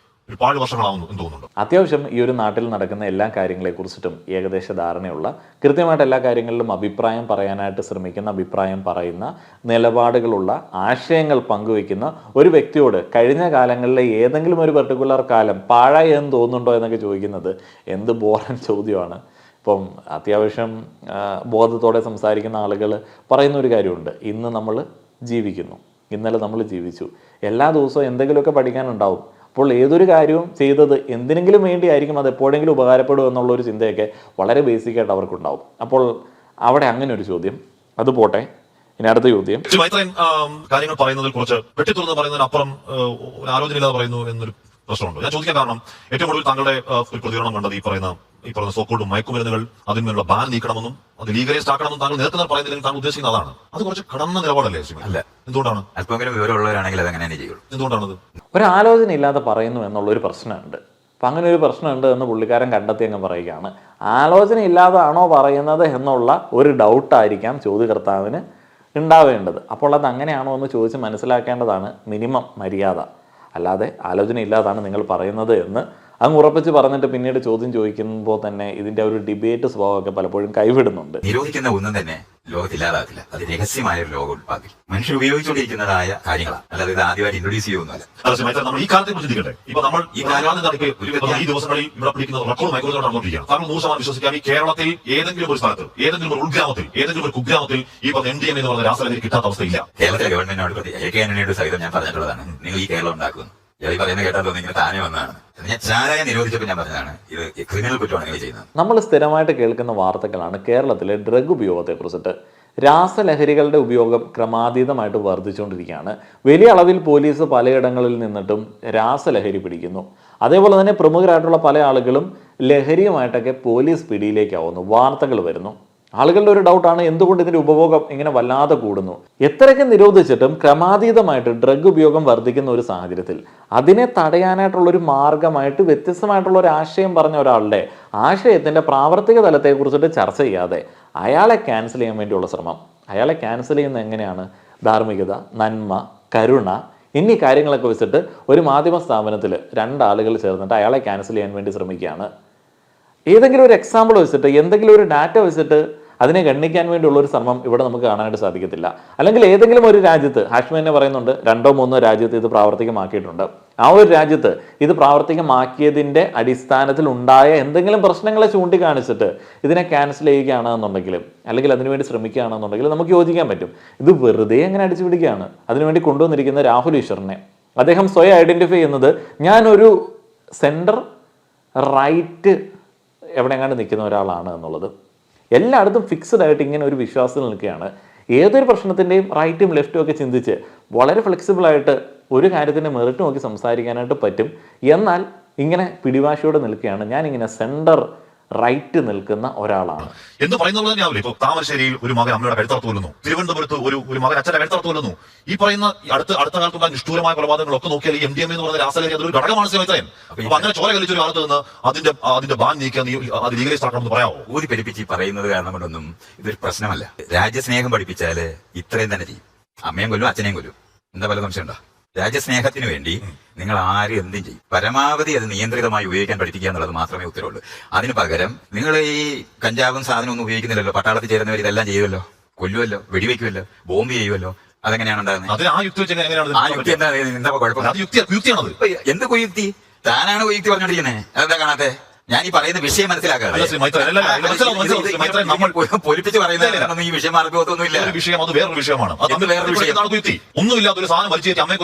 A: ഒരുപാട് വർഷങ്ങളാവുന്നു എന്ന് തോന്നുന്നുണ്ട്.
D: അത്യാവശ്യം ഈ ഒരു നാട്ടിൽ നടക്കുന്ന എല്ലാ കാര്യങ്ങളെക്കുറിച്ചിട്ടും ഏകദേശ ധാരണയുള്ള, കൃത്യമായിട്ട് എല്ലാ കാര്യങ്ങളിലും അഭിപ്രായം പറയാനായിട്ട് ശ്രമിക്കുന്ന, അഭിപ്രായം പറയുന്ന, നിലപാടുകളുള്ള, ആശയങ്ങൾ പങ്കുവയ്ക്കുന്ന ഒരു വ്യക്തിയോട് കഴിഞ്ഞ കാലങ്ങളിലെ ഏതെങ്കിലും ഒരു പെർട്ടിക്കുലർ കാലം പാഴായി എന്ന് തോന്നുന്നുണ്ടോ എന്നൊക്കെ ചോദിക്കുന്നത് എന്ത് ബോറൻ ചോദ്യമാണ്. ഇപ്പം അത്യാവശ്യം ബോധത്തോടെ സംസാരിക്കുന്ന ആളുകൾ പറയുന്ന ഒരു കാര്യമുണ്ട്, ഇന്ന് നമ്മൾ ജീവിക്കുന്നു, ഇന്നലെ നമ്മൾ ജീവിച്ചു. എല്ലാ ദിവസവും എന്തെങ്കിലുമൊക്കെ പഠിക്കാനുണ്ടാവും. അപ്പോൾ ഏതൊരു കാര്യവും ചെയ്തത് എന്തിനെങ്കിലും വേണ്ടിയായിരിക്കും, അത് എപ്പോഴെങ്കിലും ഉപകാരപ്പെടും എന്നുള്ളൊരു ചിന്തയൊക്കെ വളരെ ബേസിക്കായിട്ട് അവർക്കുണ്ടാവും. അപ്പോൾ അവിടെ അങ്ങനെ ഒരു ചോദ്യം, അത് പോട്ടെ. ഇനി അടുത്ത ചോദ്യം,
A: മൈത്രൻ കാര്യങ്ങൾ പറയുന്നതിൽ കുറച്ച് വെട്ടിത്തുറന്ന് പറയുന്നതിനപ്പുറം ആലോചനയില്ലാതെ പറയുന്നു എന്നൊരു പ്രശ്നമുണ്ട്. ഞാൻ ചോദിക്കാൻ കാരണം ഏറ്റവും കൂടുതൽ താങ്കളുടെ ഒരു പ്രതികരണം കണ്ടത് ഈ പറയുന്ന സോക്കോൾഡ് മയക്കുമരുന്നുകൾ അതിന്മേലുള്ള ബാൻ നീക്കണമെന്നും അത് ലീഗലൈസ്ഡ് ആക്കണമെന്നും താങ്കൾ നേരത്തെ പറയുന്നില്ലെങ്കിൽ താങ്കൾ ഉദ്ദേശിക്കുന്നത് അതാണ്. അത് കുറച്ച് കടന്ന നിലപാടല്ലേ?
B: അല്ല,
A: എന്തുകൊണ്ടാണ്?
B: അല്പമെങ്കിലും വിവരമുള്ളവരാണെങ്കിൽ അത് അങ്ങനെ ചെയ്യുള്ളൂ.
A: എന്തുകൊണ്ടാണത്?
D: ഒരാലോചന ഇല്ലാതെ പറയുന്നു എന്നുള്ളൊരു പ്രശ്നമുണ്ട്. അപ്പം അങ്ങനെ ഒരു പ്രശ്നമുണ്ട് എന്ന് പുള്ളിക്കാരൻ കണ്ടെത്തി അങ്ങ് പറയുകയാണ്. ആലോചന ഇല്ലാതാണോ പറയുന്നത് എന്നുള്ള ഒരു ഡൗട്ടായിരിക്കാം ചോദ്യകർത്താവിന് ഉണ്ടാവേണ്ടത്. അപ്പോൾ അത് അങ്ങനെയാണോ എന്ന് ചോദിച്ച് മനസ്സിലാക്കേണ്ടതാണ് മിനിമം മര്യാദ. അല്ലാതെ ആലോചന ഇല്ലാതാണ് നിങ്ങൾ പറയുന്നത് എന്ന് അങ്ങ് ഉറപ്പിച്ച് പറഞ്ഞിട്ട് പിന്നീട് ചോദ്യം ചോദിക്കുമ്പോൾ തന്നെ ഇതിന്റെ ഒരു ഡിബേറ്റ് സ്വഭാവമൊക്കെ പലപ്പോഴും കൈവിടുന്നുണ്ട്.
B: നിരോധിക്കുന്ന ഒന്നും തന്നെ ലോകത്തില്ലാതാക്കില്ല. അത് രഹസ്യമായ ഒരു ലോകം ഉത്പാദിക്കും. മനുഷ്യർ ഉപയോഗിച്ചുകൊണ്ടിരിക്കുന്നതായ കാര്യങ്ങളാണ്, അല്ലാതെ ഇത് ആദ്യമായിട്ട് ഇൻട്രൊഡ്യൂസ് ചെയ്യുന്നതല്ല.
A: നമ്മൾ ഈ കാലത്തെ കുറിച്ച് ചിന്തിക്കട്ടെ. ഇപ്പൊ നമ്മൾ ഈ ദിവസങ്ങളിൽ ഇവിടെ പിടിക്കുന്ന റെക്കോർഡ് മൈക്രോസോഫ്റ്റ് നടന്നുകൊണ്ടിരിക്കുകയാണ്. താങ്കൾ 100% വിശ്വസിക്കാം, ഈ കേരളത്തിൽ ഏതെങ്കിലും ഒരു സ്ഥലത്ത്, ഏതെങ്കിലും ഒരു ഉൾഗ്രാമത്തിൽ, ഏതെങ്കിലും ഒരു കുഗ്രാമത്തിൽ ഈ പറഞ്ഞ MDMA എന്ന് പറഞ്ഞ രാസലഹരി കിട്ടാത്ത അവസ്ഥയില്ല.
B: കേരളത്തിലെ ഗവൺമെന്റിനോട് സഹിതം ഞാൻ പറഞ്ഞിട്ടുള്ളതാണ്, നിങ്ങൾ ഈ കേരളം ഉണ്ടാക്കുന്നു. ഈ പറയുന്ന കേട്ടാൽ തോന്നി ഇങ്ങനെ താനെ വന്നതാണ്. ഞാൻ ചാരായം നിരോധിച്ചപ്പോൾ ഞാൻ പറഞ്ഞതാണ് ഇത് ക്രിമിനൽ കുറ്റമാണ് നിങ്ങൾ ചെയ്യുന്നത്.
D: നമ്മൾ സ്ഥിരമായിട്ട് കേൾക്കുന്ന വാർത്തകളാണ് കേരളത്തിലെ ഡ്രഗ് ഉപയോഗത്തെ കുറിച്ചിട്ട്. രാസലഹരികളുടെ ഉപയോഗം ക്രമാതീതമായിട്ട് വർദ്ധിച്ചുകൊണ്ടിരിക്കുകയാണ്. വലിയ അളവിൽ പോലീസ് പലയിടങ്ങളിൽ നിന്നിട്ടും രാസലഹരി പിടിക്കുന്നു. അതേപോലെ തന്നെ പ്രമുഖരായിട്ടുള്ള പല ആളുകളും ലഹരിയുമായിട്ടൊക്കെ പോലീസ് പിടിയിലേക്കാവുന്നു, വാർത്തകൾ വരുന്നു. ആളുകളുടെ ഒരു ഡൗട്ടാണ്, എന്തുകൊണ്ട് ഇതിന്റെ ഉപഭോഗം ഇങ്ങനെ വല്ലാതെ കൂടുന്നു? എത്രയൊക്കെ നിരോധിച്ചിട്ടും ക്രമാതീതമായിട്ട് ഡ്രഗ് ഉപയോഗം വർദ്ധിക്കുന്ന ഒരു സാഹചര്യത്തിൽ അതിനെ തടയാനായിട്ടുള്ളൊരു മാർഗമായിട്ട് വ്യത്യസ്തമായിട്ടുള്ള ഒരു ആശയം പറഞ്ഞ ഒരാളുടെ ആശയത്തിന്റെ പ്രാവർത്തിക തലത്തെക്കുറിച്ചിട്ട് ചർച്ച ചെയ്യാതെ അയാളെ ക്യാൻസൽ ചെയ്യാൻ വേണ്ടിയുള്ള ശ്രമം. അയാളെ ക്യാൻസൽ ചെയ്യുന്നത് എങ്ങനെയാണ്? ധാർമ്മികത, നന്മ, കരുണ എന്നീ കാര്യങ്ങളൊക്കെ വെച്ചിട്ട് ഒരു മാധ്യമ സ്ഥാപനത്തിൽ രണ്ടാളുകൾ ചേർന്നിട്ട് അയാളെ ക്യാൻസൽ ചെയ്യാൻ വേണ്ടി ശ്രമിക്കുകയാണ്. ഏതെങ്കിലും ഒരു എക്സാമ്പിൾ വെച്ചിട്ട്, എന്തെങ്കിലും ഒരു ഡാറ്റ വെച്ചിട്ട് അതിനെ ഗണ്ണിക്കാൻ വേണ്ടിയുള്ള ഒരു ശ്രമം ഇവിടെ നമുക്ക് കാണാനായിട്ട് സാധിക്കത്തില്ല. അല്ലെങ്കിൽ ഏതെങ്കിലും ഒരു രാജ്യത്ത്, ഹാഷ്മി തന്നെ പറയുന്നുണ്ട് 2 or 3 രാജ്യത്ത് ഇത് പ്രാവർത്തികമാക്കിയിട്ടുണ്ട്. ആ ഒരു രാജ്യത്ത് ഇത് പ്രാവർത്തികമാക്കിയതിൻ്റെ അടിസ്ഥാനത്തിൽ ഉണ്ടായ എന്തെങ്കിലും പ്രശ്നങ്ങളെ ചൂണ്ടിക്കാണിച്ചിട്ട് ഇതിനെ ക്യാൻസൽ ചെയ്യുകയാണെന്നുണ്ടെങ്കിലും അല്ലെങ്കിൽ അതിനുവേണ്ടി ശ്രമിക്കുകയാണെന്നുണ്ടെങ്കിലും നമുക്ക് യോജിക്കാൻ പറ്റും. ഇത് വെറുതെ എങ്ങനെ അടിച്ചു പിടിക്കുകയാണ്. അതിനുവേണ്ടി കൊണ്ടുവന്നിരിക്കുന്ന രാഹുൽ ഈശ്വറിനെ അദ്ദേഹം സ്വയം ഐഡന്റിഫൈ ചെയ്യുന്നത് ഞാനൊരു സെൻറ്റർ റൈറ്റ് എവിടെയെങ്ങാണ്ട് നിൽക്കുന്ന ഒരാളാണ് എന്നുള്ളത്. എല്ലായിടത്തും ഫിക്സ്ഡ് ആയിട്ട് ഇങ്ങനെ ഒരു വിശ്വാസത്തിൽ നിൽക്കുകയാണ്. ഏതൊരു പ്രശ്നത്തിൻ്റെയും റൈറ്റും ലെഫ്റ്റും ഒക്കെ ചിന്തിച്ച് വളരെ ഫ്ലെക്സിബിളായിട്ട് ഒരു കാര്യത്തിൻ്റെ മെറിറ്റ് നോക്കി സംസാരിക്കാനായിട്ട് പറ്റും. എന്നാൽ ഇങ്ങനെ പിടിവാശിയോടെ നിൽക്കുകയാണ്, ഞാനിങ്ങനെ സെൻറ്റർ റൈറ്റ് നിൽക്കുന്ന ഒരാളാണ്
A: എന്ന് പറയുന്നത് തന്നെയാവില്ല. ഇപ്പൊ താമരശ്ശേരിയിൽ ഒരു മകൻ അമ്മയുടെ കഴുത്തറത്ത് കൊല്ലുന്നു, തിരുവനന്തപുരത്ത് ഒരു മകൻ അച്ഛന്റെ കഴുത്തറത്ത് കൊല്ലുന്നു. ഈ പറയുന്ന അടുത്ത കാലത്തുള്ള നിഷ്ഠൂരമായ കൊലപാതകങ്ങളൊക്കെ നോക്കിയാൽ ഈ MDMA എന്ന് പറയുന്ന രാസലഹരി അതൊരു ഘടകമാണ്. ഇത്രയും അപ്പൊ അങ്ങനെ ചോര കളിച്ചൊരു കാലത്ത് നിന്ന് അതിന്റെ ബാൻ നീക്കാൻ അത് ലീഗലൈസ് ആക്കണമെന്ന് പറയാമോ?
B: ഊതി പെരുപ്പിച്ച് പറയുന്നത് കാരണം കൊണ്ടൊന്നും ഇതൊരു പ്രശ്നമല്ല. രാജ്യസ്നേഹം പഠിപ്പിച്ചാല് ഇത്രയും തന്നെ ചെയ്യും. അമ്മയും കൊല്ലും, അച്ഛനെയും കൊല്ലും. എന്താ പല സംശയം ഉണ്ടോ? രാജ്യസ്നേഹത്തിന് വേണ്ടി നിങ്ങൾ ആരും എന്തും ചെയ്യും. പരമാവധി അത് നിയന്ത്രിതമായി ഉപയോഗിക്കാൻ പഠിപ്പിക്കുക എന്നുള്ളത് മാത്രമേ ഉത്തരവുള്ളൂ. അതിന് പകരം നിങ്ങൾ ഈ കഞ്ചാവും സാധനം ഒന്നും ഉപയോഗിക്കുന്നില്ലല്ലോ. പട്ടാളത്തിൽ ചേരുന്നവർ ഇതെല്ലാം ചെയ്യുമല്ലോ, കൊല്ലുമല്ലോ, വെടിവെക്കുമല്ലോ, ബോംബ് ചെയ്യുമല്ലോ. അതെങ്ങനെയാണ് ഉണ്ടാകുന്നത്?
A: ആ യുക്തി
B: എന്താ കുഴപ്പം? എന്ത് കുയുക്തി? താനാണ് കുയുക്തി പറഞ്ഞോണ്ടിരിക്കുന്നത്. അതെന്താ കാണാത്തെ? ഞാൻ ഈ പറയുന്ന വിഷയം മനസ്സിലാക്കാതെ പൊലിപ്പിച്ച് പറയുന്നത് ഈ വിഷയം മാർഗമൊന്നുമില്ല.
A: വേറൊരു വിഷയമാണ്. ഒന്നുമില്ലാത്തൊരു സാധനം വലിച്ചു അമ്മയെ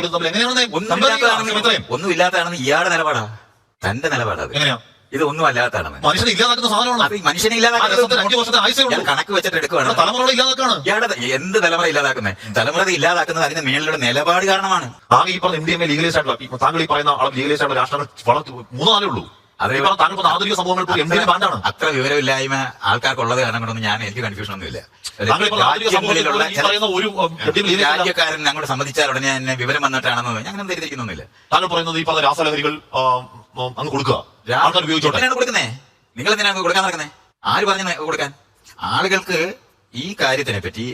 B: ഒന്നുമില്ലാത്തതാണെന്ന് ഇയാളുടെ നിലപാടാ, തന്റെ നിലപാടാ. ഇതൊന്നും അല്ലാത്തതാണ്.
A: മനുഷ്യനെ ഇല്ലാതാക്കുന്ന സാധനമാണ്.
B: മനുഷ്യനെ ഇല്ലാതാക്കുന്നത് കണക്ക് വെച്ചിട്ട് എടുക്കുകയാണ്.
A: തലമുറ ഇല്ലാതാക്കാണ്.
B: ഇയാളുടെ എന്ത് തലമുറ ഇല്ലാതാക്കുന്നത്? തലമുറ ഇല്ലാതാക്കുന്നത് അതിന്റെ മേളിലുള്ള നിലപാട് കാരണമാണ്.
A: ആകെ ഈ പറഞ്ഞ MDMA ലീഗലൈസ് ആയിട്ടുള്ള, താങ്കൾ ഈ പറയുന്ന ലീഗലൈസ് ആയിട്ടുള്ള രാഷ്ട്രങ്ങൾ 3-4 ഉള്ളൂ. ആധുനിക സംഭവങ്ങൾ
B: അത്ര വിവരമില്ലായ്മ ആൾക്കാർക്കുള്ളത് കാരണം കൊണ്ടൊന്നും എനിക്ക് കൺഫ്യൂഷൻ ഒന്നുമില്ല. രാജ്യക്കാരൻ അങ്ങോട്ട് സമ്മതിച്ചാൽ ഉടനെ തന്നെ വിവരം വന്നിട്ടാണെന്ന് ഞാൻ അങ്ങനെ ധരിച്ചിരിക്കുന്നൊന്നുമില്ല.
A: താങ്കൾ പറയുന്നത് ഈ പറഞ്ഞ രാസലഹരികൾ അങ്ങ് കൊടുക്കുക,
B: കൊടുക്കുന്നേ. നിങ്ങൾ എന്തിനാണ് കൊടുക്കാൻ നടക്കുന്നേ? ആര് പറഞ്ഞു കൊടുക്കാൻ? ആളുകൾക്ക് ഈ കാര്യത്തിനെ പറ്റി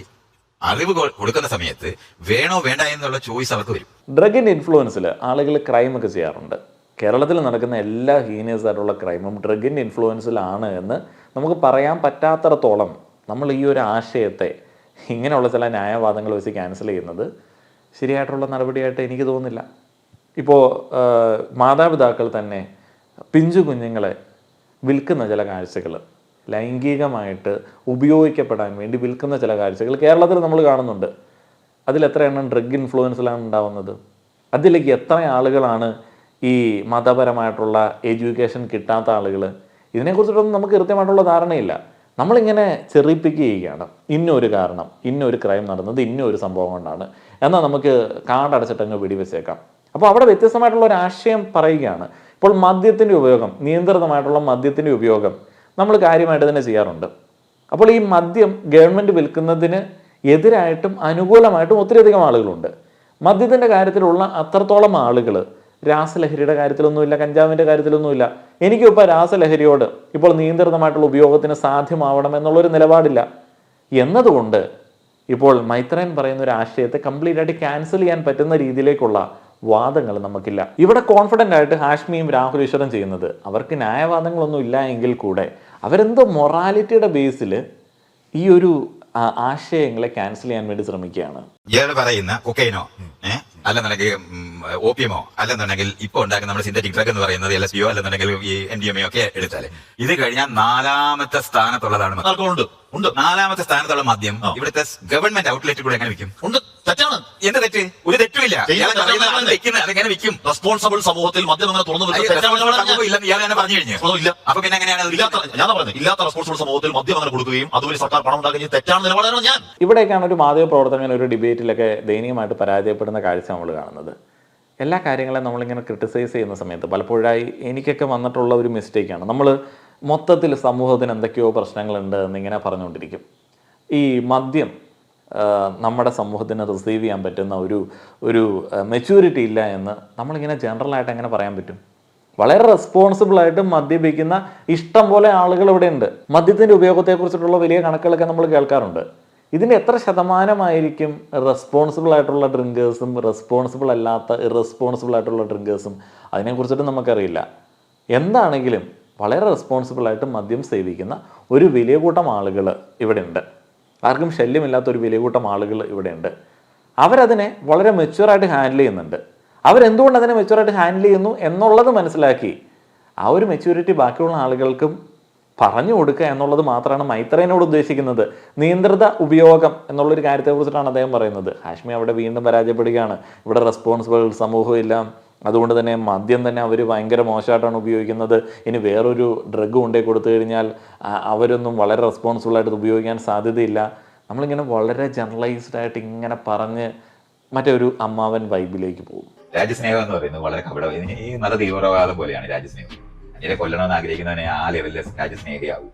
B: അറിവ് കൊടുക്കുന്ന സമയത്ത് വേണോ വേണ്ട എന്നുള്ള ചോയ്സ് അവർക്ക് വരും.
D: ഡ്രഗിന്റെ ഇൻഫ്ലുവൻസിൽ ആളുകൾ ക്രൈം ഒക്കെ ചെയ്യാറുണ്ട്. കേരളത്തിൽ നടക്കുന്ന എല്ലാ ഹീനിയസ് ആയിട്ടുള്ള ക്രൈമും ഡ്രഗിൻ്റെ ഇൻഫ്ലുവൻസിലാണ് എന്ന് നമുക്ക് പറയാൻ പറ്റാത്തടത്തോളം നമ്മൾ ഈ ഒരു ആശയത്തെ ഇങ്ങനെയുള്ള ചില ന്യായവാദങ്ങൾ വെച്ച് ക്യാൻസൽ ചെയ്യുന്നത് ശരിയായിട്ടുള്ള നടപടിയായിട്ട് എനിക്ക് തോന്നുന്നില്ല. ഇപ്പോൾ മാതാപിതാക്കൾ തന്നെ പിഞ്ചു കുഞ്ഞുങ്ങളെ വിൽക്കുന്ന ചില കാഴ്ചകൾ, ലൈംഗികമായിട്ട് ഉപയോഗിക്കപ്പെടാൻ വേണ്ടി വിൽക്കുന്ന ചില കാഴ്ചകൾ കേരളത്തിൽ നമ്മൾ കാണുന്നുണ്ട്. അതിലെത്ര എണ്ണം ഡ്രഗ് ഇൻഫ്ലുവൻസിലാണ് ഉണ്ടാവുന്നത്? അതിലേക്ക് എത്ര ആളുകളാണ് ഈ മതപരമായിട്ടുള്ള എഡ്യൂക്കേഷൻ കിട്ടാത്ത ആളുകൾ, ഇതിനെക്കുറിച്ചിട്ടൊന്നും നമുക്ക് കൃത്യമായിട്ടുള്ള ധാരണയില്ല. നമ്മളിങ്ങനെ ചെറിപ്പിക്കുകയാണ്. ഇന്നൊരു കാരണം, ഇന്നൊരു ക്രൈം നടന്നത് ഇന്നൊരു സംഭവം കൊണ്ടാണ്, എന്നാൽ നമുക്ക് കാടടച്ചിട്ടങ്ങ് വെടിവെച്ചേക്കാം. അപ്പോൾ അവിടെ വ്യത്യസ്തമായിട്ടുള്ള ഒരു ആശയം പറയുകയാണ്. ഇപ്പോൾ മദ്യത്തിൻ്റെ ഉപയോഗം, നിയന്ത്രിതമായിട്ടുള്ള മദ്യത്തിൻ്റെ ഉപയോഗം നമ്മൾ കാര്യമായിട്ട് തന്നെ ചെയ്യാറുണ്ട്. അപ്പോൾ ഈ മദ്യം ഗവൺമെൻറ് വിൽക്കുന്നതിന് എതിരായിട്ടും അനുകൂലമായിട്ടും ഒത്തിരിയധികം ആളുകളുണ്ട്. മദ്യത്തിൻ്റെ കാര്യത്തിലുള്ള അത്രത്തോളം ആളുകൾ രാസലഹരിയുടെ കാര്യത്തിലൊന്നുമില്ല, കഞ്ചാവിൻ്റെ കാര്യത്തിലൊന്നുമില്ല. എനിക്കും ഇപ്പോൾ രാസലഹരിയോട് ഇപ്പോൾ നിയന്ത്രിതമായിട്ടുള്ള ഉപയോഗത്തിന് സാധ്യമാവണം എന്നുള്ളൊരു നിലപാടില്ല. എന്നതുകൊണ്ട് ഇപ്പോൾ മൈത്രേയൻ പറയുന്ന ഒരു ആശയത്തെ കംപ്ലീറ്റ് ആയിട്ട് ക്യാൻസൽ ചെയ്യാൻ പറ്റുന്ന രീതിയിലേക്കുള്ള വാദങ്ങൾ നമുക്കില്ല. ഇവിടെ കോൺഫിഡൻ്റ് ആയിട്ട് ഹാഷ്മിയും രാഹുൽ ഈശ്വറും ചെയ്യുന്നത്, അവർക്ക് ന്യായവാദങ്ങളൊന്നും ഇല്ല എങ്കിൽ കൂടെ അവരെന്തോ മൊറാലിറ്റിയുടെ ബേസിൽ ഈ ഒരു ആശയങ്ങളെ ക്യാൻസൽ ചെയ്യാൻ വേണ്ടി ശ്രമിക്കുകയാണ്.
B: ഇയാൾ പറയുന്ന കൊക്കൈനോ അല്ലെന്നുണ്ടെങ്കിൽ ഓപ്പിയമോ അല്ലെന്നുണ്ടെങ്കിൽ ഇപ്പൊ ഉണ്ടാക്കുന്ന നമ്മുടെ സിന്തറ്റിക് ഡ്രഗ് എന്ന് പറയുന്നത് LSD അല്ലെന്നുണ്ടെങ്കിൽ ഈ NDMA ഒക്കെ എടുത്താല് ഇത് കഴിഞ്ഞാൽ 4ാമത്തെ സ്ഥാനത്തുള്ളതാണ്.
A: ഉണ്ട്
B: 4ാമത്തെ സ്ഥാനത്തുള്ള മദ്യം ഇവിടുത്തെ ഗവൺമെന്റ് ഔട്ട്ലെറ്റ് കൂടെ എങ്ങനെ വിൽക്കും?
A: ഉണ്ട്. തെറ്റാണ്.
B: എന്ത് തെറ്റ്? ഒരു തെറ്റുമില്ല. അതെങ്ങനെ വിൽക്കും?
A: റെസ്പോൺസിബിൾ സമൂഹത്തിൽ മദ്യം അങ്ങനെ തുറന്നു
B: ഇയാളെ പറഞ്ഞു കഴിഞ്ഞു. അപ്പൊ പിന്നെ എങ്ങനെയാണ്
A: ഞാൻ പറഞ്ഞത്? ഇല്ലാത്ത റെസ്പോൺസിബിൾ സമൂഹത്തിൽ മദ്യം അങ്ങനെ കൊടുക്കുകയും അതുവഴി സർക്കാർ പണം ഉണ്ടാക്കുകയും തെറ്റാണ് നിലപാടാണ് ഞാൻ.
D: ഇവിടേക്കാണ് ഒരു മാധ്യമ പ്രവർത്തകൻ ഒരു ഡിബേറ്റിലൊക്കെ ദയനീയമായിട്ട് പരാജയപ്പെടുന്ന കാഴ്ച നമ്മൾ കാണുന്നത്. എല്ലാ കാര്യങ്ങളെയും നമ്മളിങ്ങനെ ക്രിട്ടിസൈസ് ചെയ്യുന്ന സമയത്ത് പലപ്പോഴായി എനിക്കൊക്കെ വന്നിട്ടുള്ള ഒരു മിസ്റ്റേക്കാണ്. നമ്മൾ മൊത്തത്തിൽ സമൂഹത്തിന് എന്തൊക്കെയോ പ്രശ്നങ്ങളുണ്ട് എന്നിങ്ങനെ പറഞ്ഞുകൊണ്ടിരിക്കും. ഈ മദ്യം നമ്മുടെ സമൂഹത്തിന് റിസീവ് ചെയ്യാൻ പറ്റുന്ന ഒരു മെച്യൂരിറ്റി ഇല്ല എന്ന് നമ്മളിങ്ങനെ ജനറലായിട്ട് എങ്ങനെ പറയാൻ പറ്റും? വളരെ റെസ്പോൺസിബിളായിട്ട് മദ്യപിക്കുന്ന ഇഷ്ടം പോലെ ആളുകൾ ഇവിടെ ഉണ്ട്. മദ്യത്തിൻ്റെ ഉപയോഗത്തെക്കുറിച്ചിട്ടുള്ള വലിയ കണക്കുകളൊക്കെ നമ്മൾ കേൾക്കാറുണ്ട്. ഇതിൻ്റെ എത്ര ശതമാനമായിരിക്കും റെസ്പോൺസിബിൾ ആയിട്ടുള്ള ഡ്രിങ്കേഴ്സും റെസ്പോൺസിബിൾ അല്ലാത്ത ഇറസ്പോൺസിബിൾ ആയിട്ടുള്ള ഡ്രിങ്കേഴ്സും? അതിനെക്കുറിച്ചിട്ട് നമുക്കറിയില്ല. എന്താണെങ്കിലും വളരെ റെസ്പോൺസിബിളായിട്ട് മദ്യം സേവിക്കുന്ന ഒരു വലിയ കൂട്ടം ആളുകൾ ഇവിടെ ഉണ്ട്. ആർക്കും ശല്യമില്ലാത്ത ഒരു വലിയ കൂട്ടം ആളുകൾ ഇവിടെ ഉണ്ട്. അവരതിനെ വളരെ മെച്യൂറായിട്ട് ഹാൻഡിൽ ചെയ്യുന്നുണ്ട്. അവരെന്തുകൊണ്ട് അതിനെ മെച്യൂറായിട്ട് ഹാൻഡിൽ ചെയ്യുന്നു എന്നുള്ളത് മനസ്സിലാക്കി ആ ഒരു മെച്യൂരിറ്റി ബാക്കിയുള്ള ആളുകൾക്കും പറഞ്ഞു കൊടുക്കുക എന്നുള്ളത് മാത്രമാണ് മൈത്രേയനോട് ഉദ്ദേശിക്കുന്നത്. നിയന്ത്രിത ഉപയോഗം എന്നുള്ളൊരു കാര്യത്തെക്കുറിച്ചിട്ടാണ് അദ്ദേഹം പറയുന്നത്. ഹാഷ്മി അവിടെ വീണ്ടും പരാജയപ്പെടുകയാണ്. ഇവിടെ റെസ്പോൺസിബിൾ സമൂഹമില്ല, അതുകൊണ്ട് തന്നെ മദ്യം തന്നെ അവർ ഭയങ്കര മോശമായിട്ടാണ് ഉപയോഗിക്കുന്നത്. ഇനി വേറൊരു ഡ്രഗ് കൊണ്ടേ കൊടുത്തു കഴിഞ്ഞാൽ അവരൊന്നും വളരെ റെസ്പോൺസിബിളായിട്ട് ഉപയോഗിക്കാൻ സാധ്യതയില്ല. നമ്മളിങ്ങനെ വളരെ ജനറലൈസ്ഡ് ആയിട്ട് ഇങ്ങനെ പറഞ്ഞ് മറ്റൊരു അമ്മാവൻ വൈബിലേക്ക് പോകും.
B: രാജ്യസ്നേഹം എന്ന് പറയുന്നത് വളരെ കപടം. ഈ മത തീവ്രവാദം പോലെയാണ് രാജ്യസ്നേഹം. അന്യരെ കൊല്ലണമെന്ന് ആഗ്രഹിക്കുന്നവനെ ആ ലെവലിലെ രാജ്യസ്നേഹിയാവും.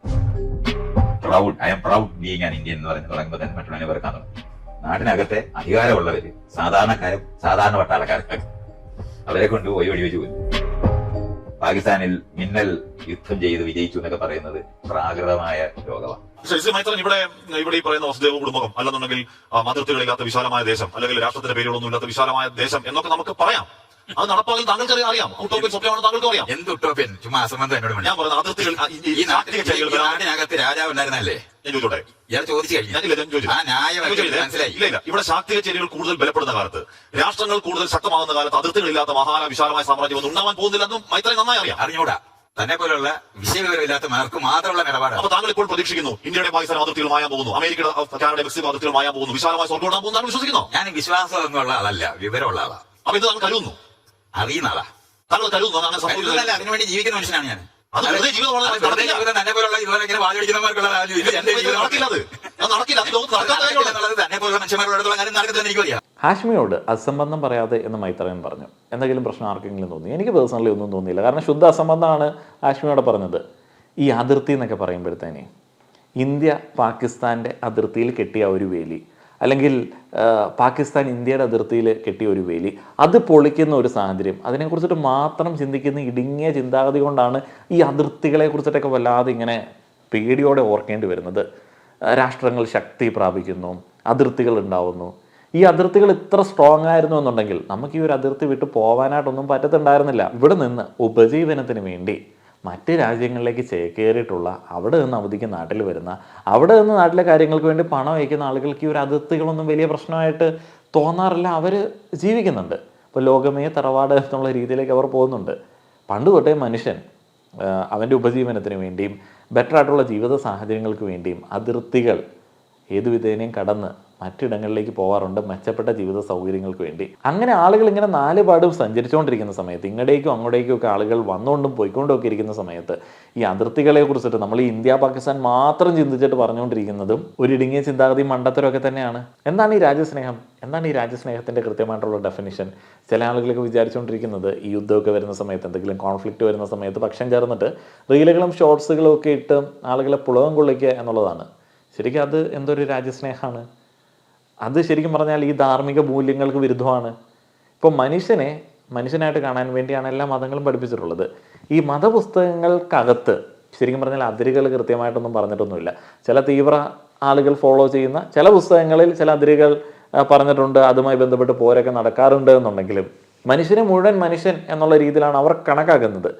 B: I'm proud being an Indian എന്ന് പറയുമ്പോൾ തന്നെ മറ്റുള്ളവനെ വെറുക്കാൻ തുടങ്ങും. നാട്ടിനകത്തെ അധികാരമുള്ളവര് സാധാരണക്കാരും സാധാരണ പട്ടാളക്കാർക്ക് അവരെ കൊണ്ട് പോയി വെടിവെച്ച് പോയി. പാകിസ്ഥാനിൽ മിന്നൽ യുദ്ധം ചെയ്ത് വിജയിച്ചു എന്നൊക്കെ പറയുന്നത് പ്രാകൃതമായ ലോകമാണ്.
A: ഇവിടെ ഈ പറയുന്ന വസുദേവ കുടുംബം അല്ലെന്നുണ്ടെങ്കിൽ അതിർത്തികളില്ലാത്ത വിശാലമായ ദേശം, അല്ലെങ്കിൽ രാഷ്ട്രത്തിന്റെ പേരുകളൊന്നും ഇല്ലാത്ത വിശാലമായ ദേശം എന്നൊക്കെ നമുക്ക് പറയാം. അത് നടപ്പാക്കാൻ താങ്കൾക്ക് അറിയാം. ഉട്ടോപ്യൻ സ്വപ്നമാണ് താങ്കൾക്ക് അറിയാം.
B: എന്ത് ഉട്ടോപ്യൻ? ചുമ്മാ അസംബന്ധം എന്നോട്
A: ഞാൻ പറയുന്നത് അതിർത്തികൾ
B: നാട്ടിനകത്ത് രാജാവ് ഉണ്ടായിരുന്നല്ലേ?
A: ഞാൻ ചോദിച്ചോട്ടെ?
B: ഇയാൾ ചോദിച്ചു
A: ഇല്ല. ഇവിടെ ശാക്തിക ചേരികൾ കൂടുതൽ ബലപ്പെടുന്ന കാലത്ത്, രാഷ്ട്രങ്ങൾ കൂടുതൽ ശക്തമാകുന്ന കാലത്ത് അതിർത്തികളില്ലാത്ത വിശാലമായ സാമ്രാജ്യം ഒന്നും ഉണ്ടാവാൻ പോകുന്നില്ലെന്നും മൈത്രേയൻ നന്നായി അറിയാം.
B: അറിഞ്ഞൂടാ. തന്നെ പോലുള്ള വിഷയവിവരമില്ലാത്ത മാർക്ക് മാത്രമുള്ള നിലപാടാണ്.
A: അപ്പൊ താങ്കൾ ഇപ്പോൾ പ്രതീക്ഷിക്കുന്നു ഇന്ത്യയുടെ പാകിസ്ഥാൻ അതിർത്തികൾ മായാൻ പോകുന്നു, അമേരിക്കയുടെ കാനഡ മെക്സിക്കോ അതിർത്തികൾ മായാൻ പോകുന്നു, വിശാലമായ സ്വർഗ്ഗം ഉണ്ടാകാൻ പോകുന്നു, താങ്കൾ വിശ്വസിക്കുന്നു?
B: ഞാൻ വിശ്വാസം എന്നുള്ള ആളല്ല, വിവരമുള്ള ആളാ.
A: അപ്പൊ ഇത് താങ്കൾ കരുതുന്നു?
B: അറിയുന്ന ആളാ.
A: താങ്കൾ കരുതുന്നു അങ്ങനെ സംഭവിക്കുന്നില്ല?
B: അതിനുവേണ്ടി ജീവിക്കുന്ന മനുഷ്യനാണ് ഞാൻ.
A: അത് വെറുതെ ജീവിതമാണ്.
B: തന്നെ പോലുള്ള ഇതുപോലെ ഇങ്ങനെ വാദിക്കുന്നവർക്കുള്ള തന്നെ പോലുള്ള മനുഷ്യന്മാരുടെ കാര്യം നടക്കുന്നത് എനിക്ക് അറിയാം.
D: ഹാഷ്മിയോട് അസംബന്ധം പറയാതെ എന്ന് മൈത്രേയൻ പറഞ്ഞു. എന്തെങ്കിലും പ്രശ്നം ആർക്കെങ്കിലും തോന്നി? എനിക്ക് പേഴ്സണലി ഒന്നും തോന്നിയില്ല. കാരണം ശുദ്ധ അസംബന്ധമാണ് ഹാഷ്മിയോട് പറഞ്ഞത്. ഈ അതിർത്തി എന്നൊക്കെ പറയുമ്പോഴത്തേനെ ഇന്ത്യ പാകിസ്ഥാൻ്റെ അതിർത്തിയിൽ കെട്ടിയ ഒരു വേലി, അല്ലെങ്കിൽ പാകിസ്ഥാൻ ഇന്ത്യയുടെ അതിർത്തിയിൽ കെട്ടിയ ഒരു വേലി, അത് പൊളിക്കുന്ന ഒരു സാഹചര്യം, അതിനെക്കുറിച്ചിട്ട് മാത്രം ചിന്തിക്കുന്ന ഇടുങ്ങിയ ചിന്താഗതി കൊണ്ടാണ് ഈ അതിർത്തികളെ കുറിച്ചിട്ടൊക്കെ വല്ലാതെ ഇങ്ങനെ പേടിയോടെ ഓർക്കേണ്ടി വരുന്നത്. രാഷ്ട്രങ്ങൾ ശക്തി പ്രാപിക്കുന്നു, അതിർത്തികൾ ഉണ്ടാവുന്നു. ഈ അതിർത്തികൾ ഇത്ര സ്ട്രോങ് ആയിരുന്നു എന്നുണ്ടെങ്കിൽ നമുക്ക് ഈ ഒരു അതിർത്തി വിട്ട് പോകാനായിട്ടൊന്നും പറ്റത്തുണ്ടായിരുന്നില്ല. ഇവിടെ നിന്ന് ഉപജീവനത്തിന് വേണ്ടി മറ്റ് രാജ്യങ്ങളിലേക്ക് ചേക്കേറിയിട്ടുള്ള, അവിടെ നിന്ന് അവധിക്ക് നാട്ടിൽ വരുന്ന, അവിടെ നിന്ന് നാട്ടിലെ കാര്യങ്ങൾക്ക് വേണ്ടി പണം അയക്കുന്ന ആളുകൾക്ക് ഈ ഒരു അതിർത്തികളൊന്നും വലിയ പ്രശ്നമായിട്ട് തോന്നാറില്ല. അവർ ജീവിക്കുന്നുണ്ട്. ഇപ്പോൾ ലോകമേ തറവാട് എന്നുള്ള രീതിയിലേക്ക് അവർ പോകുന്നുണ്ട്. പണ്ട് തൊട്ടേ മനുഷ്യൻ അവൻ്റെ ഉപജീവനത്തിന് വേണ്ടിയും ബെറ്റർ ആയിട്ടുള്ള ജീവിത സാഹചര്യങ്ങൾക്ക് വേണ്ടിയും അതിർത്തികൾ ഏത് വിധേനയും കടന്ന് മറ്റിടങ്ങളിലേക്ക് പോകാറുണ്ട് മെച്ചപ്പെട്ട ജീവിത സൗകര്യങ്ങൾക്ക് വേണ്ടി. അങ്ങനെ ആളുകൾ ഇങ്ങനെ നാലുപാടും സഞ്ചരിച്ചുകൊണ്ടിരിക്കുന്ന സമയത്ത്, ഇങ്ങടേക്കും അങ്ങോട്ടേക്കും ഒക്കെ ആളുകൾ വന്നുകൊണ്ടും പോയിക്കൊണ്ടും ഒക്കെ ഇരിക്കുന്ന സമയത്ത് ഈ അതിർത്തികളെ കുറിച്ചിട്ട് നമ്മൾ ഈ ഇന്ത്യ പാകിസ്ഥാൻ മാത്രം ചിന്തിച്ചിട്ട് പറഞ്ഞുകൊണ്ടിരിക്കുന്നതും ഒരു ഇടുങ്ങിയ ചിന്താഗതി മണ്ടത്തരമൊക്കെ തന്നെയാണ്. എന്താണ് ഈ രാജ്യസ്നേഹം? എന്താണ് ഈ രാജ്യസ്നേഹത്തിൻ്റെ കൃത്യമായിട്ടുള്ള ഡെഫിനിഷൻ? ചില ആളുകളൊക്കെ വിചാരിച്ചുകൊണ്ടിരിക്കുന്നത് ഈ യുദ്ധമൊക്കെ വരുന്ന സമയത്ത്, എന്തെങ്കിലും കോൺഫ്ലിക്റ്റ് വരുന്ന സമയത്ത് പക്ഷം ചേർന്നിട്ട് റീലുകളും ഷോർട്സുകളും ഒക്കെ ഇട്ട് ആളുകളെ പുളകം കൊള്ളിക്കുക എന്നുള്ളതാണ്. ശരിക്കും അത് എന്തൊരു രാജ്യസ്നേഹമാണ്? അത് ശരിക്കും പറഞ്ഞാൽ ഈ ധാർമ്മിക മൂല്യങ്ങൾക്ക് വിരുദ്ധമാണ്. ഇപ്പോൾ മനുഷ്യനായിട്ട് കാണാൻ വേണ്ടിയാണ് എല്ലാ മതങ്ങളും പഠിപ്പിച്ചിട്ടുള്ളത്. ഈ മതപുസ്തകങ്ങൾക്കകത്ത് ശരിക്കും പറഞ്ഞാൽ അതിരുകൾ കൃത്യമായിട്ടൊന്നും പറഞ്ഞിട്ടൊന്നുമില്ല. ചില തീവ്ര ആളുകൾ ഫോളോ ചെയ്യുന്ന ചില പുസ്തകങ്ങളിൽ ചില അതിരുകൾ പറഞ്ഞിട്ടുണ്ട്, അതുമായി ബന്ധപ്പെട്ട് പോരൊക്കെ നടക്കാറുണ്ട് എന്നുണ്ടെങ്കിലും മനുഷ്യനെ മുഴുവൻ മനുഷ്യൻ എന്നുള്ള രീതിയിലാണ് അവർ കണക്കാക്കുന്നത്.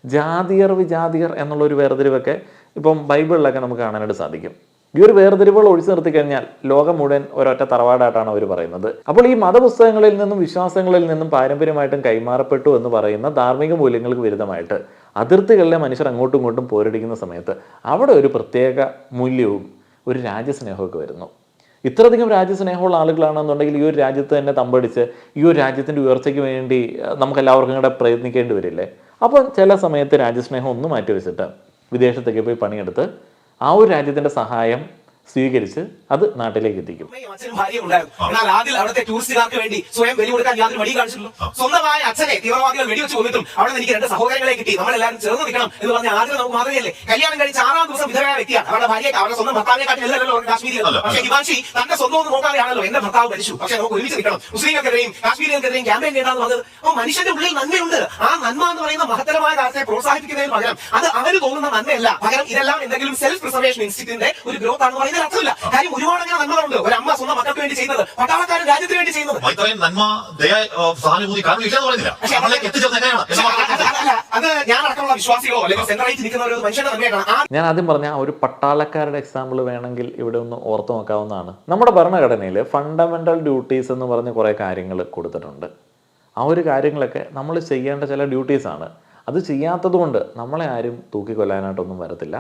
D: ജാതിയർ വിജാതിയർ എന്നുള്ളൊരു വേർതിരിവൊക്കെ ഇപ്പം ബൈബിളിലൊക്കെ നമുക്ക് കാണാനായിട്ട് സാധിക്കും. ഈ ഒരു വേർതിരിവുകൾ ഒഴിച്ചു നിർത്തി കഴിഞ്ഞാൽ ലോകം മുഴുവൻ ഒരൊറ്റ തറവാടായിട്ടാണ് അവർ പറയുന്നത്. അപ്പോൾ ഈ മതപുസ്തകങ്ങളിൽ നിന്നും വിശ്വാസങ്ങളിൽ നിന്നും പാരമ്പര്യമായിട്ടും കൈമാറപ്പെട്ടു എന്ന് പറയുന്ന ധാർമ്മിക മൂല്യങ്ങൾക്ക് വിരുദ്ധമായിട്ട് അതിർത്തികളിലെ മനുഷ്യർ അങ്ങോട്ടും ഇങ്ങോട്ടും പോരടിക്കുന്ന സമയത്ത് അവിടെ ഒരു പ്രത്യേക മൂല്യവും ഒരു രാജ്യസ്നേഹമൊക്കെ വരുന്നു. ഇത്രയധികം രാജ്യസ്നേഹമുള്ള ആളുകളാണെന്നുണ്ടെങ്കിൽ ഈ ഒരു രാജ്യത്ത് തന്നെ തമ്പടിച്ച് ഈ ഒരു രാജ്യത്തിൻ്റെ ഉയർച്ചയ്ക്ക് വേണ്ടി നമുക്കെല്ലാവർക്കും കൂടെ പ്രയത്നിക്കേണ്ടി വരില്ലേ? അപ്പോൾ ചില സമയത്ത് രാജ്യസ്നേഹം ഒന്ന് മാറ്റി വെച്ചിട്ട് വിദേശത്തേക്ക് പോയി പണിയെടുത്ത് ആ ഒരു രാജ്യത്തിന്റെ സഹായം സ്വീകരിച്ച് അത് നാട്ടിലേക്ക് എത്തിക്കും.
C: എന്നാൽ ആദ്യം അവിടുത്തെ ടൂറിസ്റ്റുകാർക്ക് വേണ്ടി സ്വയം ബലി കൊടുക്കാൻ യാതൊരു വഴി കാണിച്ചിട്ടുള്ളൂ. സ്വന്തമായ അച്ഛനെ തീവ്രവാദികൾ വെടിവെച്ച് കൊന്നിട്ടും അവിടെ എനിക്ക് 2 സഹോദരങ്ങളെ കിട്ടി, നമ്മളെല്ലാവരും ചേർന്ന് നിൽക്കണം എന്ന് പറഞ്ഞ ആദ്യം നമുക്ക് മാതൃകയല്ലേ. കല്യാണം കഴിച്ച് 6-ാം ദിവസം വിധവയായ വ്യക്തിയാണ്. അവരുടെ ഭാര്യയെ അവരുടെ സ്വന്തം ഭർത്താവിനെ കാട്ടി എല്ലാവരും കാശ്മീരികൾ. പക്ഷേ ഹിമാൻഷി തന്റെ സ്വന്തം ഒന്ന് നോക്കാതെയാണല്ലോ എന്റെ ഭർത്താവ് മരിച്ചു, പക്ഷേ നമുക്ക് ഒരുമിച്ച് നിൽക്കണം, മുസ്ലിങ്ങൾക്കെതിരെയും കാശ്മീരികൾക്കെതിരെയും ക്യാമ്പയിൻ ചെയ്യണമെന്ന് പറഞ്ഞത്. അപ്പോൾ മനുഷ്യന്റെ ഉള്ളിൽ നന്മയുണ്ട്. ആ നന്മ എന്ന് പറയുന്ന മഹത്തരമായ കാര്യത്തെ പ്രോത്സാഹിപ്പിക്കുന്നതിന് പകരം അത് അവന് തോന്നുന്ന നന്മയല്ല, പകരം ഇതെല്ലാം എന്തെങ്കിലും സെൽഫ് പ്രിസർവേഷൻ ഇൻസ്റ്റിറ്റ്യൂട്ടിന്റെ ഒരു ഗ്രോത്ത് ആണെന്ന് പറയുന്നത് അർത്ഥമില്ല. കാര്യം ഒരുപാട് അങ്ങനെ നന്മകളുണ്ട്. ഒരു അമ്മ സ്വന്തം മക്കൾക്ക് വേണ്ടി ചെയ്യുന്നത്, പട്ടാളക്കാരൻ രാജ്യത്തിന് വേണ്ടി ചെയ്യുന്നത്.
A: നന്മ ദയ സഹാനുഭൂതി കാരണം ഇല്ലെന്ന് പറയുന്നില്ല.
C: അത് ഞാൻ അടക്കമുള്ള വിശ്വാസികളോ അല്ലെങ്കിൽ സെൻട്രലായിട്ട് നിൽക്കുന്നവരോ മനുഷ്യന്റെ നന്മയാണ്.
D: ഞാൻ ആദ്യം പറഞ്ഞ ഒരു പട്ടാളക്കാരുടെ എക്സാമ്പിൾ വേണമെങ്കിൽ ഇവിടെ ഒന്ന് ഓർത്തു നോക്കാവുന്നതാണ്. നമ്മുടെ ഭരണഘടനയിൽ ഫണ്ടമെന്റൽ ഡ്യൂട്ടീസ് എന്ന് പറഞ്ഞ് കുറേ കാര്യങ്ങൾ കൊടുത്തിട്ടുണ്ട്. ആ ഒരു കാര്യങ്ങളൊക്കെ നമ്മൾ ചെയ്യേണ്ട ചില ഡ്യൂട്ടീസാണ്. അത് ചെയ്യാത്തത് കൊണ്ട് നമ്മളെ ആരും തൂക്കിക്കൊല്ലാനായിട്ടൊന്നും വരത്തില്ല,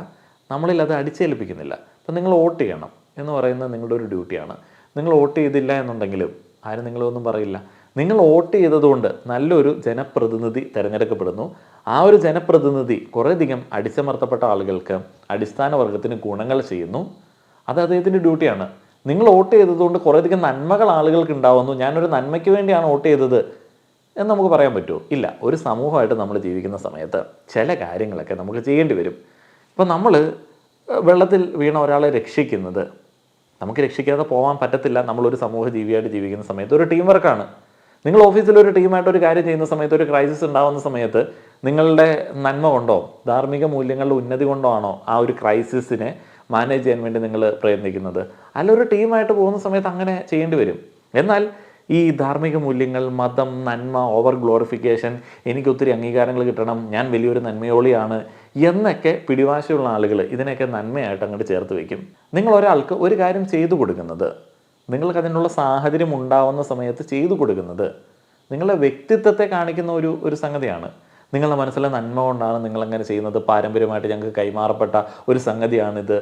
D: നമ്മളിൽ അത് അടിച്ചേൽപ്പിക്കുന്നില്ല. അപ്പം നിങ്ങൾ വോട്ട് ചെയ്യണം എന്ന് പറയുന്നത് നിങ്ങളുടെ ഒരു ഡ്യൂട്ടിയാണ്. നിങ്ങൾ വോട്ട് ചെയ്തില്ല എന്നുണ്ടെങ്കിലും ആരും നിങ്ങളൊന്നും പറയില്ല. നിങ്ങൾ വോട്ട് ചെയ്തതുകൊണ്ട് നല്ലൊരു ജനപ്രതിനിധി തിരഞ്ഞെടുക്കപ്പെടുന്നു. ആ ഒരു ജനപ്രതിനിധി കുറേയധികം അടിച്ചമർത്തപ്പെട്ട ആളുകൾക്ക്, അടിസ്ഥാന വർഗത്തിന് ഗുണങ്ങൾ ചെയ്യുന്നു. അത് അദ്ദേഹത്തിൻ്റെ ഡ്യൂട്ടിയാണ്. നിങ്ങൾ വോട്ട് ചെയ്തതുകൊണ്ട് കുറേയധികം നന്മകൾ ആളുകൾക്ക് ഉണ്ടാവുന്നു. ഞാനൊരു നന്മയ്ക്ക് വേണ്ടിയാണ് വോട്ട് ചെയ്തത് എന്ന് നമുക്ക് പറയാൻ പറ്റുമോ? ഇല്ല. ഒരു സമൂഹമായിട്ട് നമ്മൾ ജീവിക്കുന്ന സമയത്ത് ചില കാര്യങ്ങളൊക്കെ നമുക്ക് ചെയ്യേണ്ടി വരും. ഇപ്പോൾ നമ്മൾ വെള്ളത്തിൽ വീണ ഒരാളെ രക്ഷിക്കുന്നത് നമുക്ക് രക്ഷിക്കാതെ പോകാൻ പറ്റത്തില്ല. നമ്മളൊരു സമൂഹ ജീവിയായിട്ട് ജീവിക്കുന്ന സമയത്ത് ഒരു ടീം വർക്കാണ്. നിങ്ങൾ ഓഫീസിൽ ഒരു ടീമായിട്ട് ഒരു കാര്യം ചെയ്യുന്ന സമയത്ത്, ഒരു ക്രൈസിസ് ഉണ്ടാകുന്ന സമയത്ത് നിങ്ങളുടെ നന്മ കൊണ്ടോ ധാർമ്മിക മൂല്യങ്ങളുടെ ഉന്നതി കൊണ്ടോ ആണോ ആ ഒരു ക്രൈസിസിനെ മാനേജ് ചെയ്യാൻ വേണ്ടി നിങ്ങൾ പ്രയത്നിക്കുന്നത്? അല്ല, ഒരു ടീമായിട്ട് പോകുന്ന സമയത്ത് അങ്ങനെ ചെയ്യേണ്ടി വരും. എന്നാൽ ഈ ധാർമ്മിക മൂല്യങ്ങൾ, മതം, നന്മ, ഓവർ ഗ്ലോറിഫിക്കേഷൻ, എനിക്കൊത്തിരി അംഗീകാരങ്ങൾ കിട്ടണം, ഞാൻ വലിയൊരു നന്മയോളിയാണ് എന്നൊക്കെ പിടിവാശിയുള്ള ആളുകൾ ഇതിനെയൊക്കെ നന്മയായിട്ട് അങ്ങോട്ട് ചേർത്ത് വയ്ക്കും. നിങ്ങൾ ഒരാൾക്ക് ഒരു കാര്യം ചെയ്തു കൊടുക്കുന്നത്, നിങ്ങൾക്ക് അതിനുള്ള സാഹചര്യം ഉണ്ടാവുന്ന സമയത്ത് ചെയ്തു കൊടുക്കുന്നത് നിങ്ങളുടെ വ്യക്തിത്വത്തെ കാണിക്കുന്ന ഒരു സംഗതിയാണ്. നിങ്ങളുടെ മനസ്സിലെ നന്മ കൊണ്ടാണ് നിങ്ങളങ്ങനെ ചെയ്യുന്നത്, പാരമ്പര്യമായിട്ട് ഞങ്ങൾക്ക് കൈമാറപ്പെട്ട ഒരു സംഗതിയാണിത്.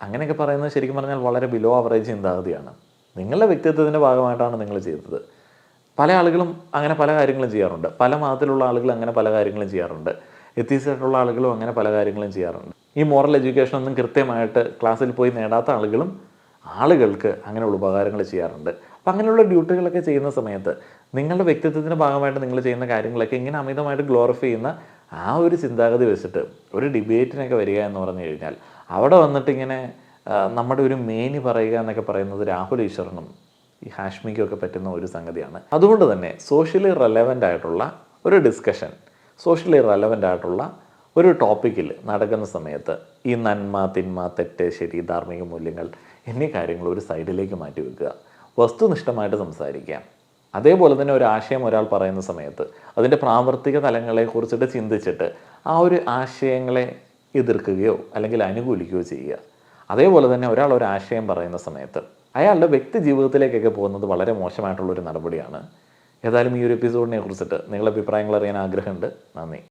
D: അങ്ങനെയൊക്കെ പറയുന്നത് ശരിക്കും പറഞ്ഞാൽ വളരെ ബിലോ ആവറേജ് ചിന്താഗതിയാണ്. നിങ്ങളുടെ വ്യക്തിത്വത്തിൻ്റെ ഭാഗമായിട്ടാണ് നിങ്ങൾ ചെയ്തത്. പല ആളുകളും അങ്ങനെ പല കാര്യങ്ങളും ചെയ്യാറുണ്ട്. പല മതത്തിലുള്ള ആളുകൾ അങ്ങനെ പല കാര്യങ്ങളും ചെയ്യാറുണ്ട്. എത്തിയസായിട്ടുള്ള ആളുകളും അങ്ങനെ പല കാര്യങ്ങളും ചെയ്യാറുണ്ട്. ഈ മോറൽ എഡ്യൂക്കേഷൻ ഒന്നും കൃത്യമായിട്ട് ക്ലാസ്സിൽ പോയി നേടാത്ത ആളുകളും ആളുകൾക്ക് അങ്ങനെയുള്ള ഉപകാരങ്ങൾ ചെയ്യാറുണ്ട്. അപ്പം അങ്ങനെയുള്ള ഡ്യൂട്ടികളൊക്കെ ചെയ്യുന്ന സമയത്ത് നിങ്ങളുടെ വ്യക്തിത്വത്തിൻ്റെ ഭാഗമായിട്ട് നിങ്ങൾ ചെയ്യുന്ന കാര്യങ്ങളൊക്കെ ഇങ്ങനെ അമിതമായിട്ട് ഗ്ലോറിഫൈ ചെയ്യുന്ന ആ ഒരു ചിന്താഗതി വെച്ചിട്ട് ഒരു ഡിബേറ്റിനൊക്കെ വരിക എന്ന് പറഞ്ഞു കഴിഞ്ഞാൽ അവിടെ വന്നിട്ട് ഇങ്ങനെ നമ്മുടെ ഒരു മേനി പറയുക എന്നൊക്കെ പറയുന്നത് രാഹുൽ ഈശ്വറിനും ഈ ഹാഷ്മിക്കും ഒക്കെ പറ്റുന്ന ഒരു സംഗതിയാണ്. അതുകൊണ്ട് തന്നെ സോഷ്യലി റെലവൻ്റ് ആയിട്ടുള്ള ഒരു ഡിസ്കഷൻ, സോഷ്യലി റെലവൻ്റ് ആയിട്ടുള്ള ഒരു ടോപ്പിക്കിൽ നടക്കുന്ന സമയത്ത് ഈ നന്മ, തിന്മ, തെറ്റ്, ശരി, ധാർമ്മിക മൂല്യങ്ങൾ എന്നീ കാര്യങ്ങൾ ഒരു സൈഡിലേക്ക് മാറ്റി വെക്കുക. വസ്തുനിഷ്ഠമായിട്ട് സംസാരിക്കാം. അതേപോലെ തന്നെ ഒരു ആശയം ഒരാൾ പറയുന്ന സമയത്ത് അതിൻ്റെ പ്രാവർത്തിക തലങ്ങളെക്കുറിച്ചിട്ട് ചിന്തിച്ചിട്ട് ആ ഒരു ആശയങ്ങളെ എതിർക്കുകയോ അല്ലെങ്കിൽ അനുകൂലിക്കുകയോ ചെയ്യുക. അതേപോലെ തന്നെ ഒരാൾ ഒരു ആശയം പറയുന്ന സമയത്ത് അയാളുടെ വ്യക്തി ജീവിതത്തിലേക്കൊക്കെ പോകുന്നത് വളരെ മോശമായിട്ടുള്ളൊരു നടപടിയാണ്. ഏതായാലും ഈ ഒരു എപ്പിസോഡിനെ കുറിച്ചിട്ട് നിങ്ങളുടെ അഭിപ്രായങ്ങൾ അറിയാൻ ആഗ്രഹമുണ്ട്. നന്ദി.